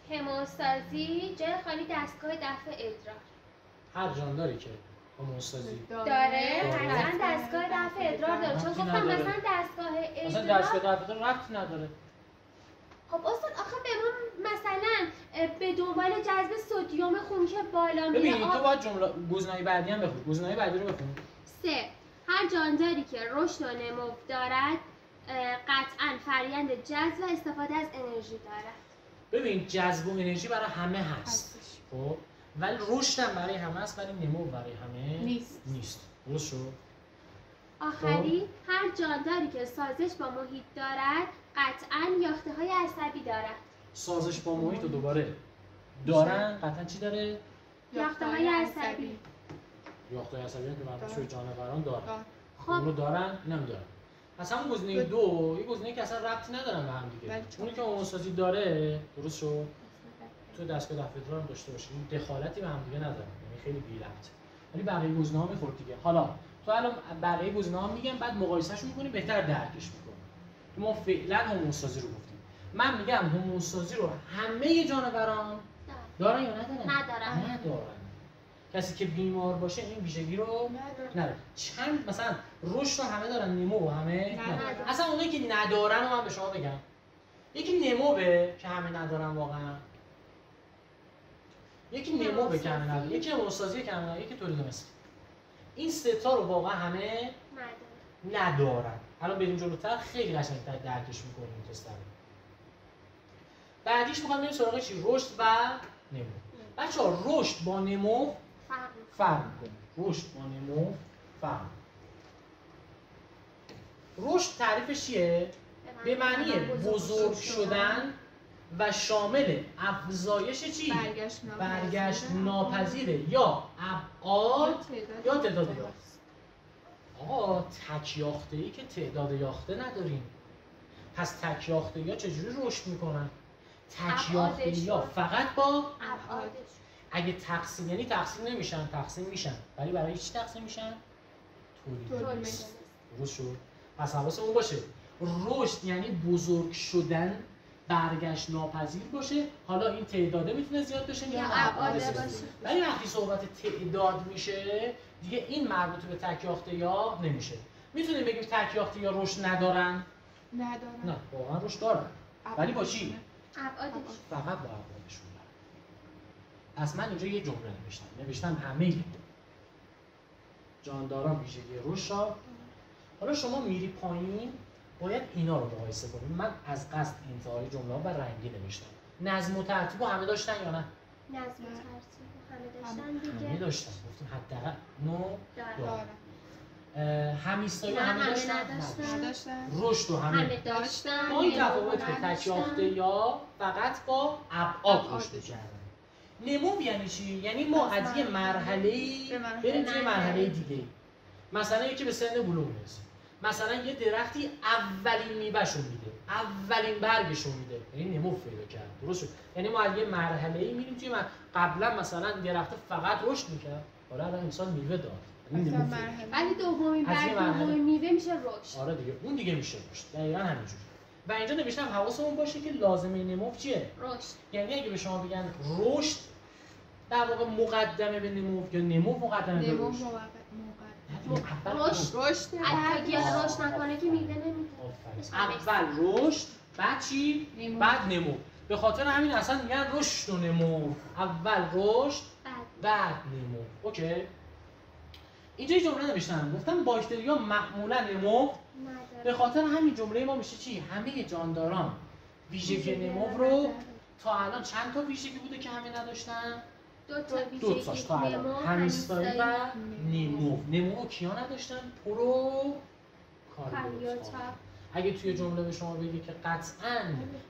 2 هموستازی جای خالی دستگاه دفع ادرار. هر جانداری که هموستازی داره حتما دستگاه دفع ادرار داره چون گفتم مثلا دستگاه ادرار مثلا دستگاه دفع ادرار ربطی نداره. خب استاد آخه به ما مثلا به دنبال جذب سدیم خون که بالا میره. ببین تو باید جمله گزینه‌های بعدی هم بخون. گزینه‌های بعدی رو بخون. 3 هر جانداری که رشد و نمو دارد قطعاً فرآیند جذب و استفاده از انرژی دارد. ببین جذب و انرژی برای همه هست. خب ولی رشد هم برای همه هست ولی نمو برای همه نیست. درست شد؟ آخری هر جانداری که سازش با محیط دارد قطعاً یافته‌های عصبی دارد. سازش با محیط رو دوباره دارن قطعاً چی داره؟ یافته‌های عصبی. یافته‌های عصبی که مربوط به جانوران دارن. خب اونو دارن نمیدارن. پس همون گزینه 2 یه گزینه‌ای که اصلا ربطی ندارن به هم دیگه. اونی که هموستازی داره درست شد. تو دستگاه دفع ادرار هم داشته باشه. این دخالتی به هم دیگه نداره. یعنی خیلی بی ربطه. ولی بقیه گزینه‌ها میخورد دیگه. حالا تو الان بقیه گزینه‌ها میگم بعد مقایسه‌شون می‌کنی بهتر درکش می‌کنی. ما فعلا هموستازی رو گفتیم. من میگم هموستازی رو همه جانوران دارن یا ندارن؟ ندارن. کسی که بیمار باشه این ویژگی رو نداره. چند مثلا رشد رو همه دارن، نمو و همه ندارن. اصلا اونایی که ندارن رو من به شما بگم. یکی نموه که همه ندارن واقعا. یکی نموه که همه ندارن. یکی هموستازی که همه ندارن. یکی تولید مثل. این سه تا رو واقعا همه ندارن. الان بریم جلوتر خیلی قشنگ‌تر درکش می‌کنیم این تست رو. بعدیش می‌خوام بریم سراغ چی؟ رشد و نمو. بچه‌ها رشد با نمو فرق می‌کنه. رشد با نمو فرق. رشد تعریفش چیه؟ به معنی بزرگ شدن و شامل افزایش چی؟ برگشت ناپذیر یا ابعاد یا تعداد یافته. آقا تک یافته‌ای که تعداد یافته نداریم. پس تک یافته‌ای‌ها چجوری رشد میکنن؟ تک یافته‌ای‌ها فقط با ابعادش. اگه تقسیم یعنی تقسیم نمیشن، تقسیم میشن. ولی برای چی تقسیم میشن؟ تولید. درست شد. پس حواسمون باشه. رشد یعنی بزرگ شدن، برگشت ناپذیر باشه. حالا این تعداده میتونه زیاد بشه یا ابعاد باشه. ولی وقتی صحبت تعداد میشه دیگه این مربوط به تک یافته‌ها نمیشه. میتونیم بگیم تک یافته‌ها رشد ندارن؟ نه، واقعا رشد دارن. ولی با چی؟ ابعادش. فقط با ابعادشون. پس من اینجا یه جمله نوشتم همه جانداران ویژگی رشد را حالا شما میری پایین باید اینا رو مقایسه کنید. من از قصد انتهای جمله ها و رنگی نوشتم. نظم و ترتیب رو همه داشتن یا نه؟ نظم و ترتیب همه داشتن همه دیگه. داشتن. گفتیم حداقل نو دارم. همیستایی نه، همه همه داشتن؟ نداشتن. نداشتن. رشد رو همه داشتن. با این نمو تفاوت که نداشتن. تکیافته یا فقط با ابعاد ابعاد رشد کردن. نمو یعنی چی؟ یعنی ما از یه مرحله‌ای به مرحله بریم توی مرحله مرحله. دیگه. مثلا یکی به سن بلوغ میرسه. مثلا یه درختی اولین میوه‌شو میده، اولین برگشو میده، یعنی نمو پیدا کرد. درست شد؟ یعنی ما از یه مرحله‌ای میریم توی قبلا مثلا درخت فقط رشد میکرد، حالا الان انسان میوه داد. یعنی نمو پیدا کرد. ولی دومین از یه برگ مرحله. دومین میوه میشه رشد. آره دیگه، اون دیگه میشه رشد. دقیقاً همینجوری. و اینجا نوشتم حواسمون باشه که لازمه نمو چیه؟ رشد. یعنی اگه به شما بگن رشد در واقع مقدمه به نمو یا نمو مقدمه به نمو رشد. موقع رشد اگه گیاه رشد نکنه که میوه نمیده. اول رشد، بعد چی؟ نمو. بعد نمو. به خاطر همین اصلا میگن رشد و نمو. اول رشد، بعد نمو. اوکی؟ اینجا یه جمله نوشتم. گفتم باکتریا معمولا نمو به خاطر همین جمله ما میشه چی؟ همه جانداران ویژگی نمو رو تا الان چند تا ویژگی بوده که همه نداشتن؟ دو تاش ویژگی تا الان. نمو، همیستایی و نمو. نمو کیا نداشتن؟ پرو کاریوتا. اگه توی جمله به شما بگه که قطعاً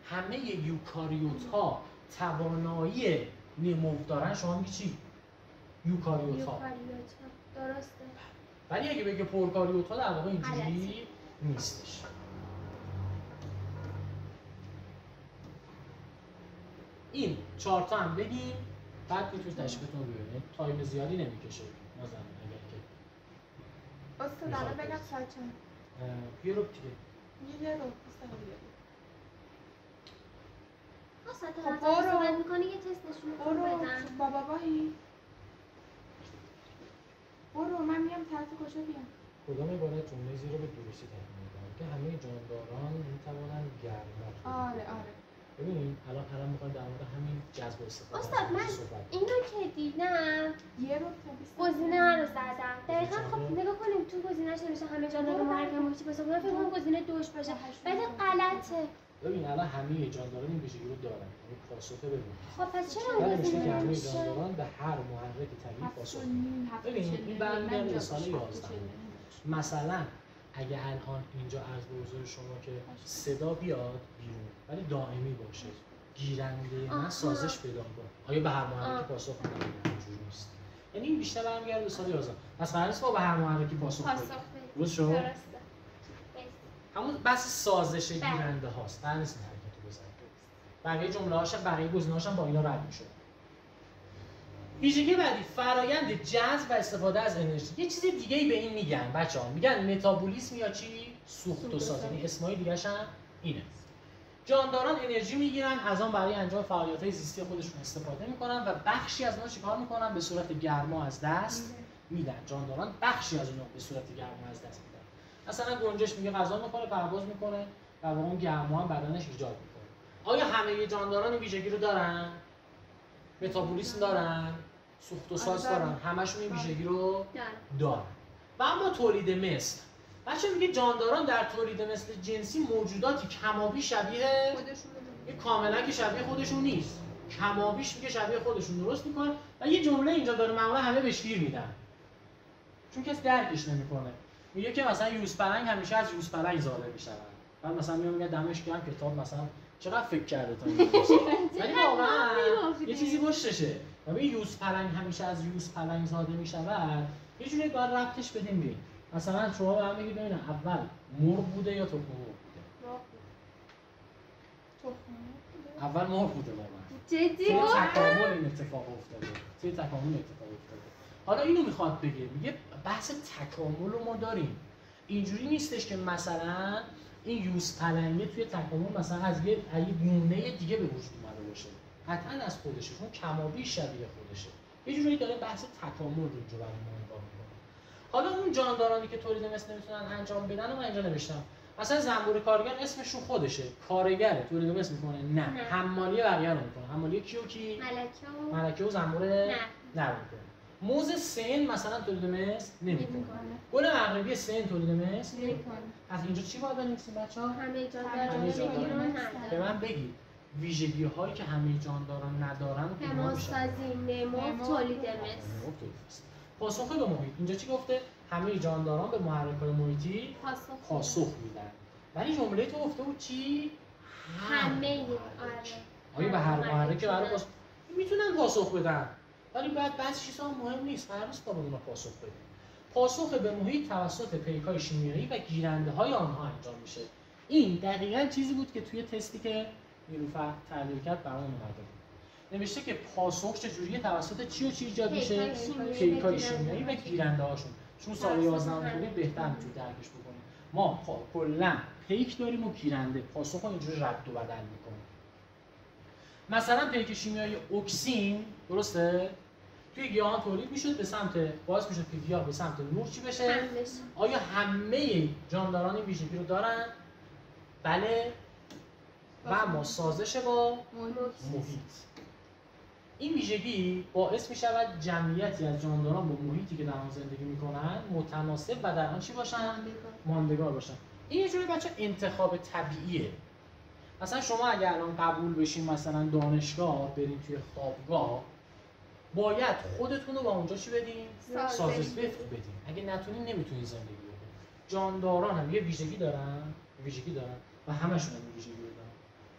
همه یوکاریوت ها توانایی نمو دارن، شما میگی چی؟ یوکاریوت ها. درسته. ولی اگه بگه پرکاریوت ها در واقع اینجوری نیستش. این 4 تا هم بگیم بعد میتونید تشریفتون رو ببینید. تایم زیادی نمیکشه نازنین اگر که استاد الان بگم ساعت چند؟ یه رو دیگه. یه رو استاد اصلا برو. صحبت میکنی یه تست نشون برو بدن. بابا باهی برو من میام طرف کجا بیام؟ کدام عبارت جمله زیر به درستی تکمیل می‌کنه که همه جانداران میتوانند گرما آره ببینید الان می‌خوایم در مورد همین جذب استفاده استاد من اینو که دیدم یه رو گزینه رو زدم. دقیقا خب نگاه کنیم تو گزینه‌اش نمیشه همه جانداران مرگ موجی باشه. من فکر کنم گزینه دوش باشه. ولی غلطه. ببین الان همه جانداران این ویژگی رو دارن. یعنی پاسخ ببین. خب پس چرا ولی اون میشه که گزینه همه نمیشه؟ جانداران به هر محرک طبیعی پاسخ میدن. ببین این برمیگرده به سال 11. مثلا اگه الان اینجا عرض به حضور شما که صدا بیاد بیرون ولی دائمی باشه، گیرنده من سازش پیدا کنه، آیا به هر محرکی پاسخ میده؟ اینجوری نیست. یعنی این بیشتر برمیگرده به سال 11. پس قرار نیست ما به هر محرکی پاسخ بدیم. درست شد؟ درسته. همون بحث سازش گیرنده هاست. قرار نیست این حرکت رو بزنید. بقیه جمله‌هاش بقیه گزینه‌هاش هم با اینا رد میشه. ویژگی بعدی فرایند جذب و استفاده از انرژی. یه چیز دیگه‌ای به این میگن بچه‌ها، میگن متابولیسم یا چی؟ سوخت و ساز. یعنی اسمای دیگه‌ش هم اینه. جانداران انرژی میگیرن، از آن برای انجام فعالیت‌های زیستی خودشون استفاده میکنن و بخشی از اونها چیکار میکنن؟ به صورت گرما از دست میدن. جانداران بخشی از اونها به صورت گرما از دست میدن. مثلا گنجش میگه غذا میخوره، پرواز میکنه و با اون گرما هم بدنش ایجاد میکنه. آیا همه جانداران این ویژگی رو دارن؟ متابولیسم دارن؟ سوخت و ساز دارن؟ همشون این ویژگی رو دارن. و اما تولید مثل. بچه میگه جانداران در تولید مثل جنسی موجوداتی کمابی شبیه خودشون، کاملا که شبیه خودشون نیست، کمابیش میگه شبیه خودشون درست میکنن. و یه جمله اینجا داره معمولا همه بهش گیر میدن چون کسی درکش نمیکنه. میگه که مثلا یوزپلنگ همیشه از یوزپلنگ زاده میشن. بعد مثلا میگه دمش گرم کتاب مثلا چقدر فکر کرده تا این باشه. ولی واقعا یه چیزی پشتشه. میگه یوزپلنگ همیشه از یوزپلنگ زاده میشود. یه جوری باید ربطش بدیم ببین. مثلا شما به من بگید ببینم اول مرغ بوده یا تخم مرغ بوده؟ اول مرغ بوده واقعا. جدی توی تکامل این اتفاق افتاده. حالا اینو میخواد بگه، میگه بحث تکامل رو ما داریم. اینجوری نیستش که مثلا این یوزپلنگه توی تکامل مثلا از یه گونه دیگه به وجود اومده باشه. قطعا از خودشه، چون کمابی شبیه خودشه. یه جوری داره بحث تکامل رو اینجا برای ما نگاه میکنه. حالا اون جاندارانی که تولید مثل نمیتونن انجام بدن و من اینجا نوشتم. مثلا زنبور کارگر اسمشون خودشه، کارگره، تولید مثل میکنه؟ نه. حمالی بقیه رو میکنه. حمالی کیو کی؟ ملکه و زنبور نر میکنه. موز سن مثلا تولید مثل نمیکنه. نمی‌کنه. گل مغربی سن تولید مثل نمی‌کنه. از اینجا چی باید بنویسیم بچه‌ها؟ همه جانداران همه جانداران. ویژگی رو به نداره. من بگید ویژگی هایی که همه جانداران ندارن کدوم‌ها میشن؟ حماسازی، نمو، تولید مثل. پاسخ به محیط. اینجا چی گفته؟ همه جانداران به محرک‌های محیطی پاسخ میدن. ولی جمله تو گفته بود چی؟ همه. آیا به هر محرک برای پاسخ میتونن پاسخ بدن، ولی بعضی چیزا مهم نیست، قرار نیست با اونا پاسخ بدیم. پاسخ به محیط توسط پیک‌های شیمیایی و گیرنده‌های آنها انجام میشه. این دقیقاً چیزی بود که توی تستی که نیلوفر تحلیل کرد برامون اومده بود. نوشته که پاسخ چجوریه توسط چی و چی ایجاد میشه؟ پیک‌های شیمیایی و گیرنده‌هاشون. چون سال 11 خودی بهتر میتونید درکش بکنید. ما کلاً پیک داریم و گیرنده. پاسخ رو اینجوری رد و بدل می‌کنیم. مثلا پیک شیمیایی اکسین، درسته؟ توی گیاهان تولید میشد به سمت باعث میشد که گیاه به سمت نور چی بشه؟ آیا همه جانداران این ویژگی رو دارن؟ بله. و اما سازش با محیط. این ویژگی باعث میشود جمعیتی از جانداران با محیطی که در آن زندگی میکنن متناسب و در آن چی باشن؟ ماندگار باشن. این یه جوری بچه انتخاب طبیعیه. مثلا شما اگر الان قبول بشین مثلا دانشگاه بریم توی خوابگاه، باید خودتون رو با اونجا چی بدین؟ سازش بدین. اگه نتونین نمیتونین زندگی بکنین. جانداران هم یه ویژگی دارن و همشون هم ویژگی دارن.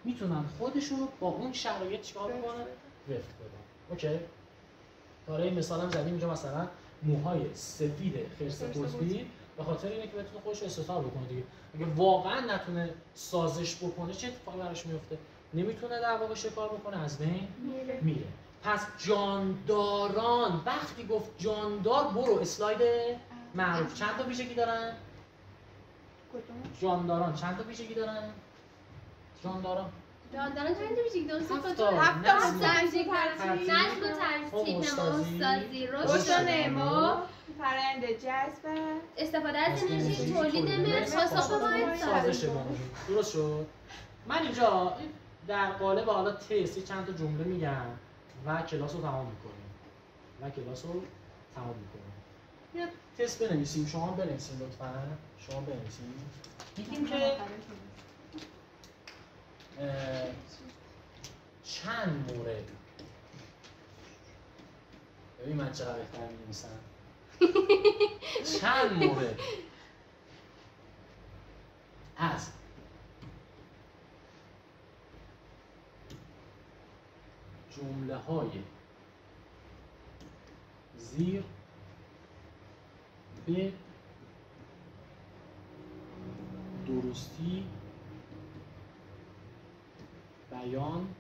میتونن خودشون رو با اون شرایط چیکار بکنن؟ وفق بدن. اوکی؟ برای مثال هم زدیم اینجا مثلا موهای سفید خرس قطبی به خاطر اینه که بتونه خودش رو استثار بکنه دیگه. اگه واقعا نتونه سازش بکنه چه اتفاقی براش میفته؟ نمیتونه در واقع شکار بکنه، از بین میره. پس جانداران، وقتی گفت جاندار، برو اسلاید معروف. چند تا ویژگی دارن؟ جانداران چند تا ویژگی دارن؟ جانداران چند تا ویژگی دارن؟ هفت تا ویژگی دارن. نظم و ترتیب، نماسازی، رشد و نمو، فرآیند جذب، استفاده از انرژی، تولید مثل، پاسخ به محیط، سازش با محیط. درست شد؟ من اینجا در قالب حالا تست چند تا جمله میگم و کلاس رو تمام میکنیم. یه تست بنویسیم. شما بنویسیم لطفاً. میگیم که چند مورد، ببین من چقدر بهتر می‌نویسم. چند مورد از جمله‌های زیر به درستی بیان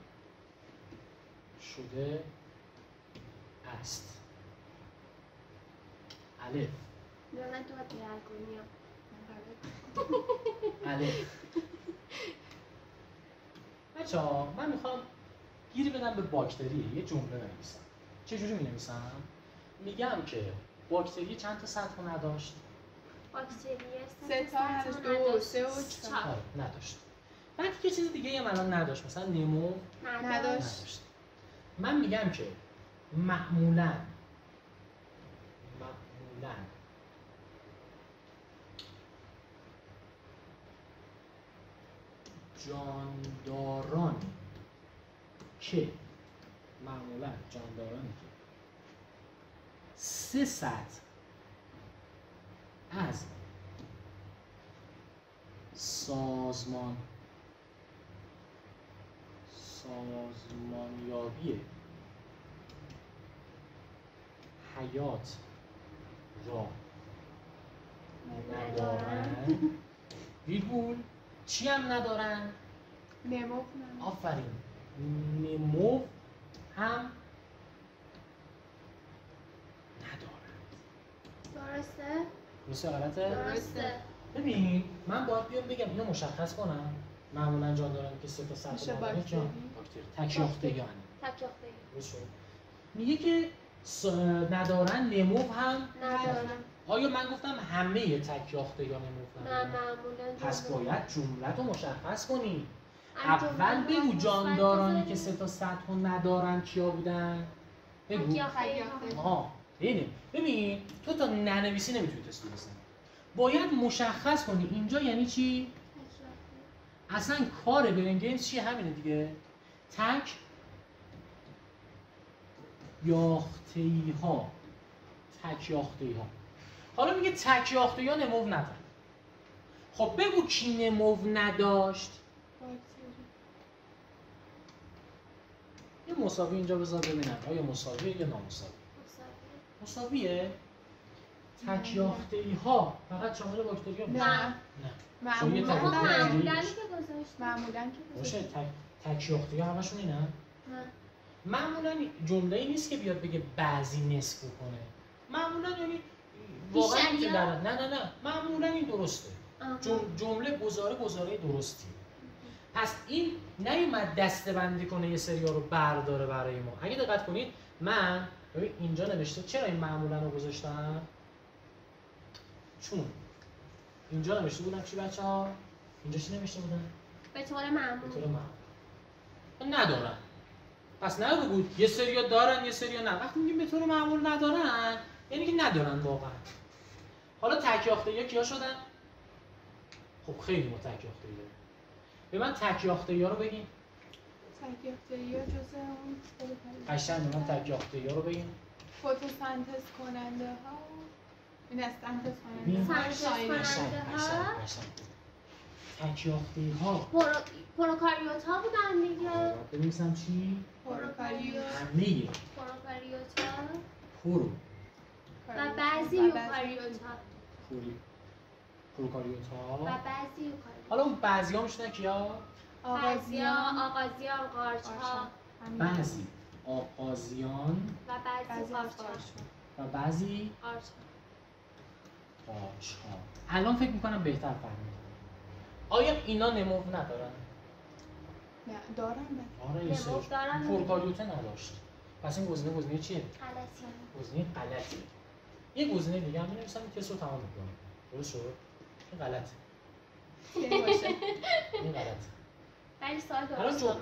شده است. الف. من تو باید کنیم. الف. بچه‌ها من میخوام گیری بدم به باکتری. یه جمله بنویسم. چه جوری می‌نویسم؟ میگم که باکتری چند تا سطح نداشت؟ باکتری 3 تا هست، 2 3 و 4 نداشت. بعد یه چیز دیگه هم الان نداشت، مثلا نمو نداشت. من میگم که معمولاً جاندارانی که 3 سطح از سازمانیابی حیات را ندارند. ویرگول چی هم ندارن؟ نمو. آفرین. نمو هم ندارن. درسته؟ غلطه؟ درسته. ببین من باید بیام بگم اینو مشخص کنم. معمولا جاندارانی که 3 تا سطح دارن باکتری تکیافتگان. درست شد. میگه که ندارن، نمو هم ندارن. آیا من گفتم همه تکیافتگان نمو نه معمولا. پس باید جمله رو مشخص کنی. اول بگو جاندارانی که 3 تا سطح ندارن کیا بودن؟ بگو. ببین تو تا ننویسی نمیتونی تست بزنی. باید مشخص کنی اینجا یعنی چی؟ اصلا کار برینگیمز چیه؟ همینه دیگه. تک یاخته‌ای ها. تک یاخته‌ای ها. حالا میگه تک یاخته‌ای ها نمو ندارن. خب بگو کی نمو نداشت؟ یه مساوی اینجا بذار ببینم آیا مساویه یا نامساوی؟ مساویه؟ تک یاخته‌ای ها فقط شامل باکتریا میشه؟ نه. معمولاً معمولاً که گذاشتم. معمولاً که باشه تک یاخته‌ای ها همشون اینن؟ نه. معمولاً جمله‌ای نیست که بیاد بگه بعضی نصف کنه. معمولاً یعنی واقعا بیشتریا؟ نه معمولاً این درسته. جمله گزاره درستی. پس این نیومد دسته‌بندی کنه یه سری‌ها رو برداره برای ما. اگه دقت کنید من ببین اینجا نوشته چرا این معمولاً رو گذاشتم؟ چون اینجا نوشته بودم چی بچه‌ها؟ اینجا چی نوشته بودم؟ به طور معمول. به طور معمول. ندارن. پس نه بگو یه سری‌ها دارن یه سری‌ها نه. وقتی میگیم به طور معمول ندارن یعنی که ندارن واقعا. حالا تک یاخته‌ای‌ها کیا شدن؟ خب خیلی ما تک یاخته‌ای داریم. به من تک یاخته‌ای‌ها رو بگین. تک یاخته‌ای‌ها جزء اون قشنگ به من تک یاخته‌ای‌ها رو بگین. فتوسنتز کننده ها. این از سنتز بین. کننده ها. سنتز کننده ها. تک یاخته‌ای‌ها. پروکاریوت ها بودن دیگه. بنویسم چی؟ پروکاریوت. همه پروکاریوت ها پرو و بعضی یوکاریوت ها. پروکاریوت ها. و بعضی یوکاریوت. حالا اون بعضی ها میشنن کیا؟ آغازیان، قارچ ها. بعضی آغازیان و بعضی قارچ ها. و بعضی قارچ ها. الان فکر میکنم بهتر فهمیدم. آیا اینا نمو ندارن؟ نه دارن. آره نمو یه دارن. پروکاریوت نداشت. پس این گزینه چیه؟ غلطی. گزینه غلطه. یه گزینه دیگه هم می‌نویسم این تست رو تمام می‌کنم. درست شد؟ این غلطه. یه باشه. این غلطه. ولی سوال الان درست.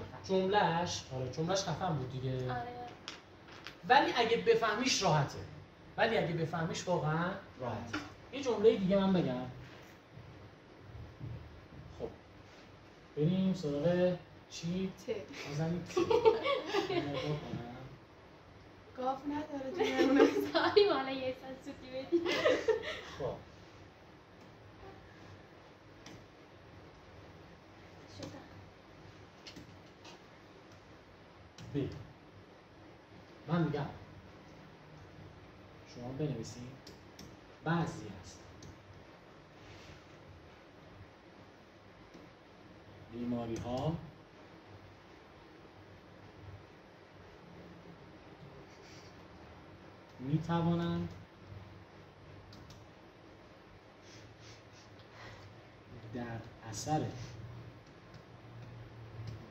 جملهش خفن بود دیگه. آره. ولی اگه بفهمیش راحته. ولی اگه بفهمیش واقعا راحته. یه جمله دیگه من بگم. خب. بریم سراغ چی؟ ته. بزنید ته. گاف نداره تو نمونه. سایی مالا یه ساعت سوتی بدی. خب. شده. ب. من میگم شما بنویسید بعضی هست بیماری ها می توانند در اثر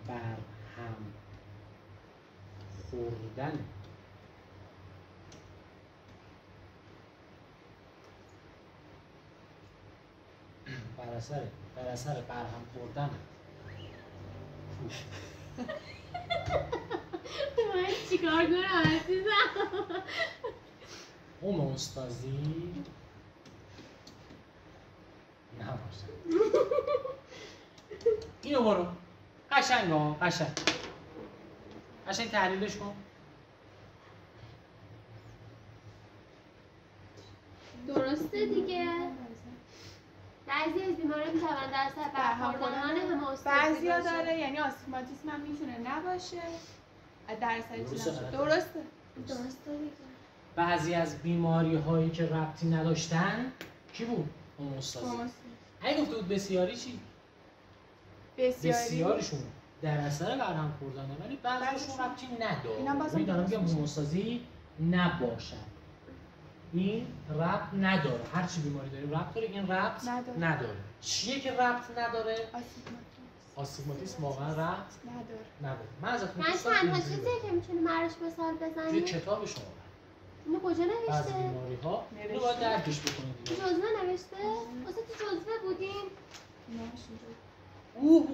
برهم خوردن بر اثر برهم خوردن من چیکار کنم عزیزم؟ هوموستازی نباشه. اینو برو قشنگ ها قشنگ تحلیلش کن. درسته دیگه. بعضی از بیماری میتوانند در اثر برخوردن هموستازی بعضیا داره یعنی آستیگماتیسم هم میتونه نباشه. در اثر چی نباشه. درسته دیگه. بعضی از بیماری هایی که ربطی نداشتن کی بود؟ هوموستازی. اگه گفته بود بسیاری چی؟ بسیاریشون در اثر برهم خوردنه ولی بعضیشون ربطی نداره. میدونم میگم هوموستازی نباشد. این ربط نداره. هر چی بیماری داریم ربط داره، این ربط نداره. چیه که ربط نداره؟ آستیگماتیسم واقعا ربط نداره. من ازتون دوستان تنها چیزی که میتونه براش مثال بزنی توی کتاب شما اینو کجا نوشته؟ بعضی بیماری‌ها اینو باید درکش بکنید دیگه. جزوه نوشته؟ واسه تو جزوه بودیم؟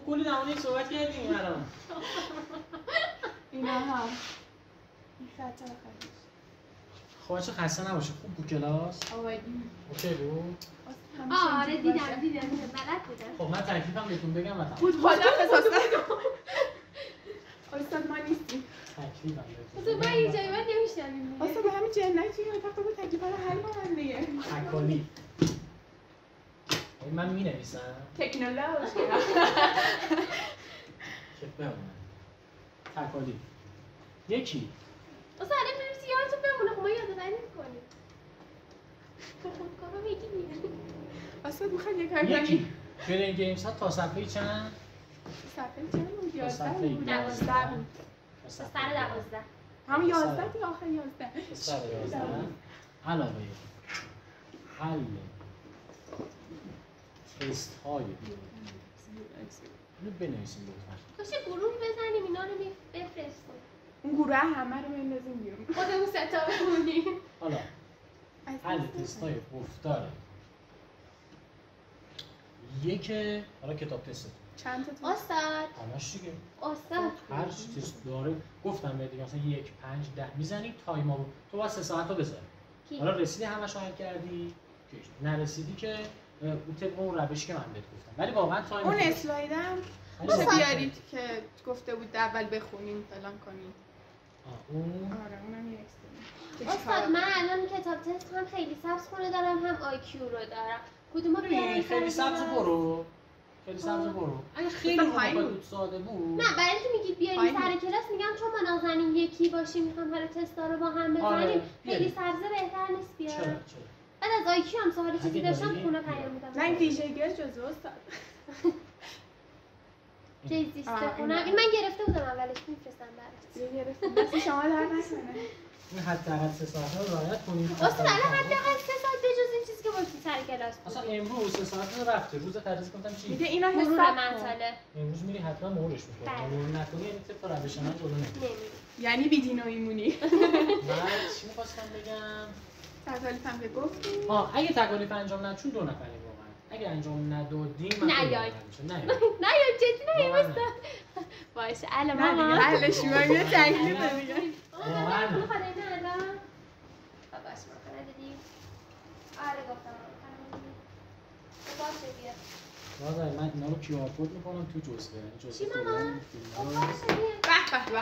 کلی در مورد صحبت کردیم الان. اینا هم این خط آخرش. خب بچه خسته نباشه. خوب بود کلاس؟ عالی. اوکی بود؟ آره دیدم بلد بودم. خب من تکلیفم بهتون بگم و تمام. بود خداحافظ استاد ما نیستیم. تکلیفم تو بهتون من اینجایی من نمیشنم. استاد به همین جنتی اتاق بود تکلیفا رو حل کنن دیگه. تکالی. من می‌نویسم تکنولوژی. که بمونه. تکالی. یکی. اصلا الان بنویسی یادتون بمونه. خب ما یادآوری می‌کنیم. خودکارو میگی. استاد میخواد یه کاری یکی. کنی؟ پلین گیمز ها تا صفحه چند؟ صفحه چند بود؟ 11 صفحه بود. 12 بود. تا سر صفحه 12. هم 11 دیگه آخر 11. تا سر 11 علاوه حل تست های اینو بنویسیم لطفا. کاش گروه بزنیم اینا رو بفرستیم. اون گروه همه رو بندازیم بیرون. خودمون سه تا بمونیم. حالا حل تست های گفتار یک حالا کتاب تست چند تا استاد همش دیگه استاد هر چی تست داره گفتم بهت دیگه مثلا 1 5 10 میزنی تایما رو تو با 3 ساعت رو بذار. کی؟ حالا رسیدی همش رو حل کردی نرسیدی که اون طبق اون روشی که من بهت گفتم ولی واقعا تایم اون اسلایدم میشه بیارید که گفته بود اول بخونیم فلان کنیم. اون آره اونم یک استاد من الان کتاب تست هم خیلی سبز خونه دارم هم آیکیو رو دارم. کدومو بیارم؟ خیلی سبز برو خیلی سبز برو اگه خیلی رو ساده بود نه برای اینکه میگید بیاریم سر کلاس میگم چون ما نازنین یکی باشیم میخوام هر تستا رو با هم بزنیم خیلی سبزه بهتر نیست بیارم. چرا بعد از آیکیو هم سوالی چیزی داشتم خونه پیام میدم. نه این ویژگی جزء استاد. چیزی خونم این من گرفته بودم اولش میفرستم برات. گرفتم دست شما در نکنه. این حداقل 3 ساعت رو رعایت کنید. استاد الان حداقل 3 ساعت بجز این چیزی که گفتی سر کلاس بود. اصلا امروز 3 ساعت رو رفته روز تدریس گفتم چی میگه اینا مرور حساب کن. مطالب امروز میری حتما مهرش می‌کنی مرور نکنی یعنی طبق روش من جلو نمیری نمیری. یعنی بیدین و ایمونی. بعد چی می‌خواستم بگم تکالیف هم که گفتیم. اگه تکالیف انجام ندید چون 2 نفریم واقعا اگه انجام ندادیم من نه خیلی یای. ناراحت میشم. نه نه یا جدی نه واقعا استاد. باشه الان نه دیگه مامان اهلش میگم یه تکلیف دیگه. واقعا نه. میخواد اینه الان باباش مامان دیدی آره گفتم باشه بیا واقعا من اینا رو کیو آر کد می‌کنم تو جزوه یعنی جزوه چی کلا مامان؟ فیلم‌ها رو باشه بیا به به به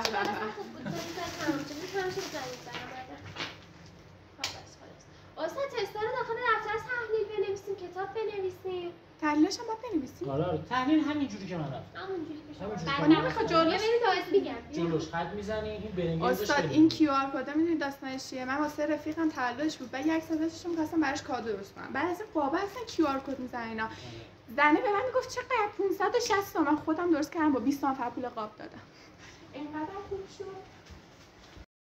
استاد تستا رو داخل دفتر تحلیل بنویسیم کتاب بنویسیم تحلیلش هم باید بنویسیم. آره تحلیل همینجوری که من رفتم همونجوری که شما همونجوری. بعد خب نمیخواد نمیخواد جلوی جلوش. برید تا میگم جلوش خط میزنی این برنگیزش استاد این کیو آر کد میدونید داستانش چیه؟ من واسه رفیقم تولدش بود. بعد یک ساعتش می‌خواستم براش کادو درست کنم. بعد از این بابا اصلا کیو آر کد میزنه اینا. زنه به من میگفت چقدر 560 تومن خودم درست کردم با 20 نفر پول قاب دادم. اینقدر خوب شد.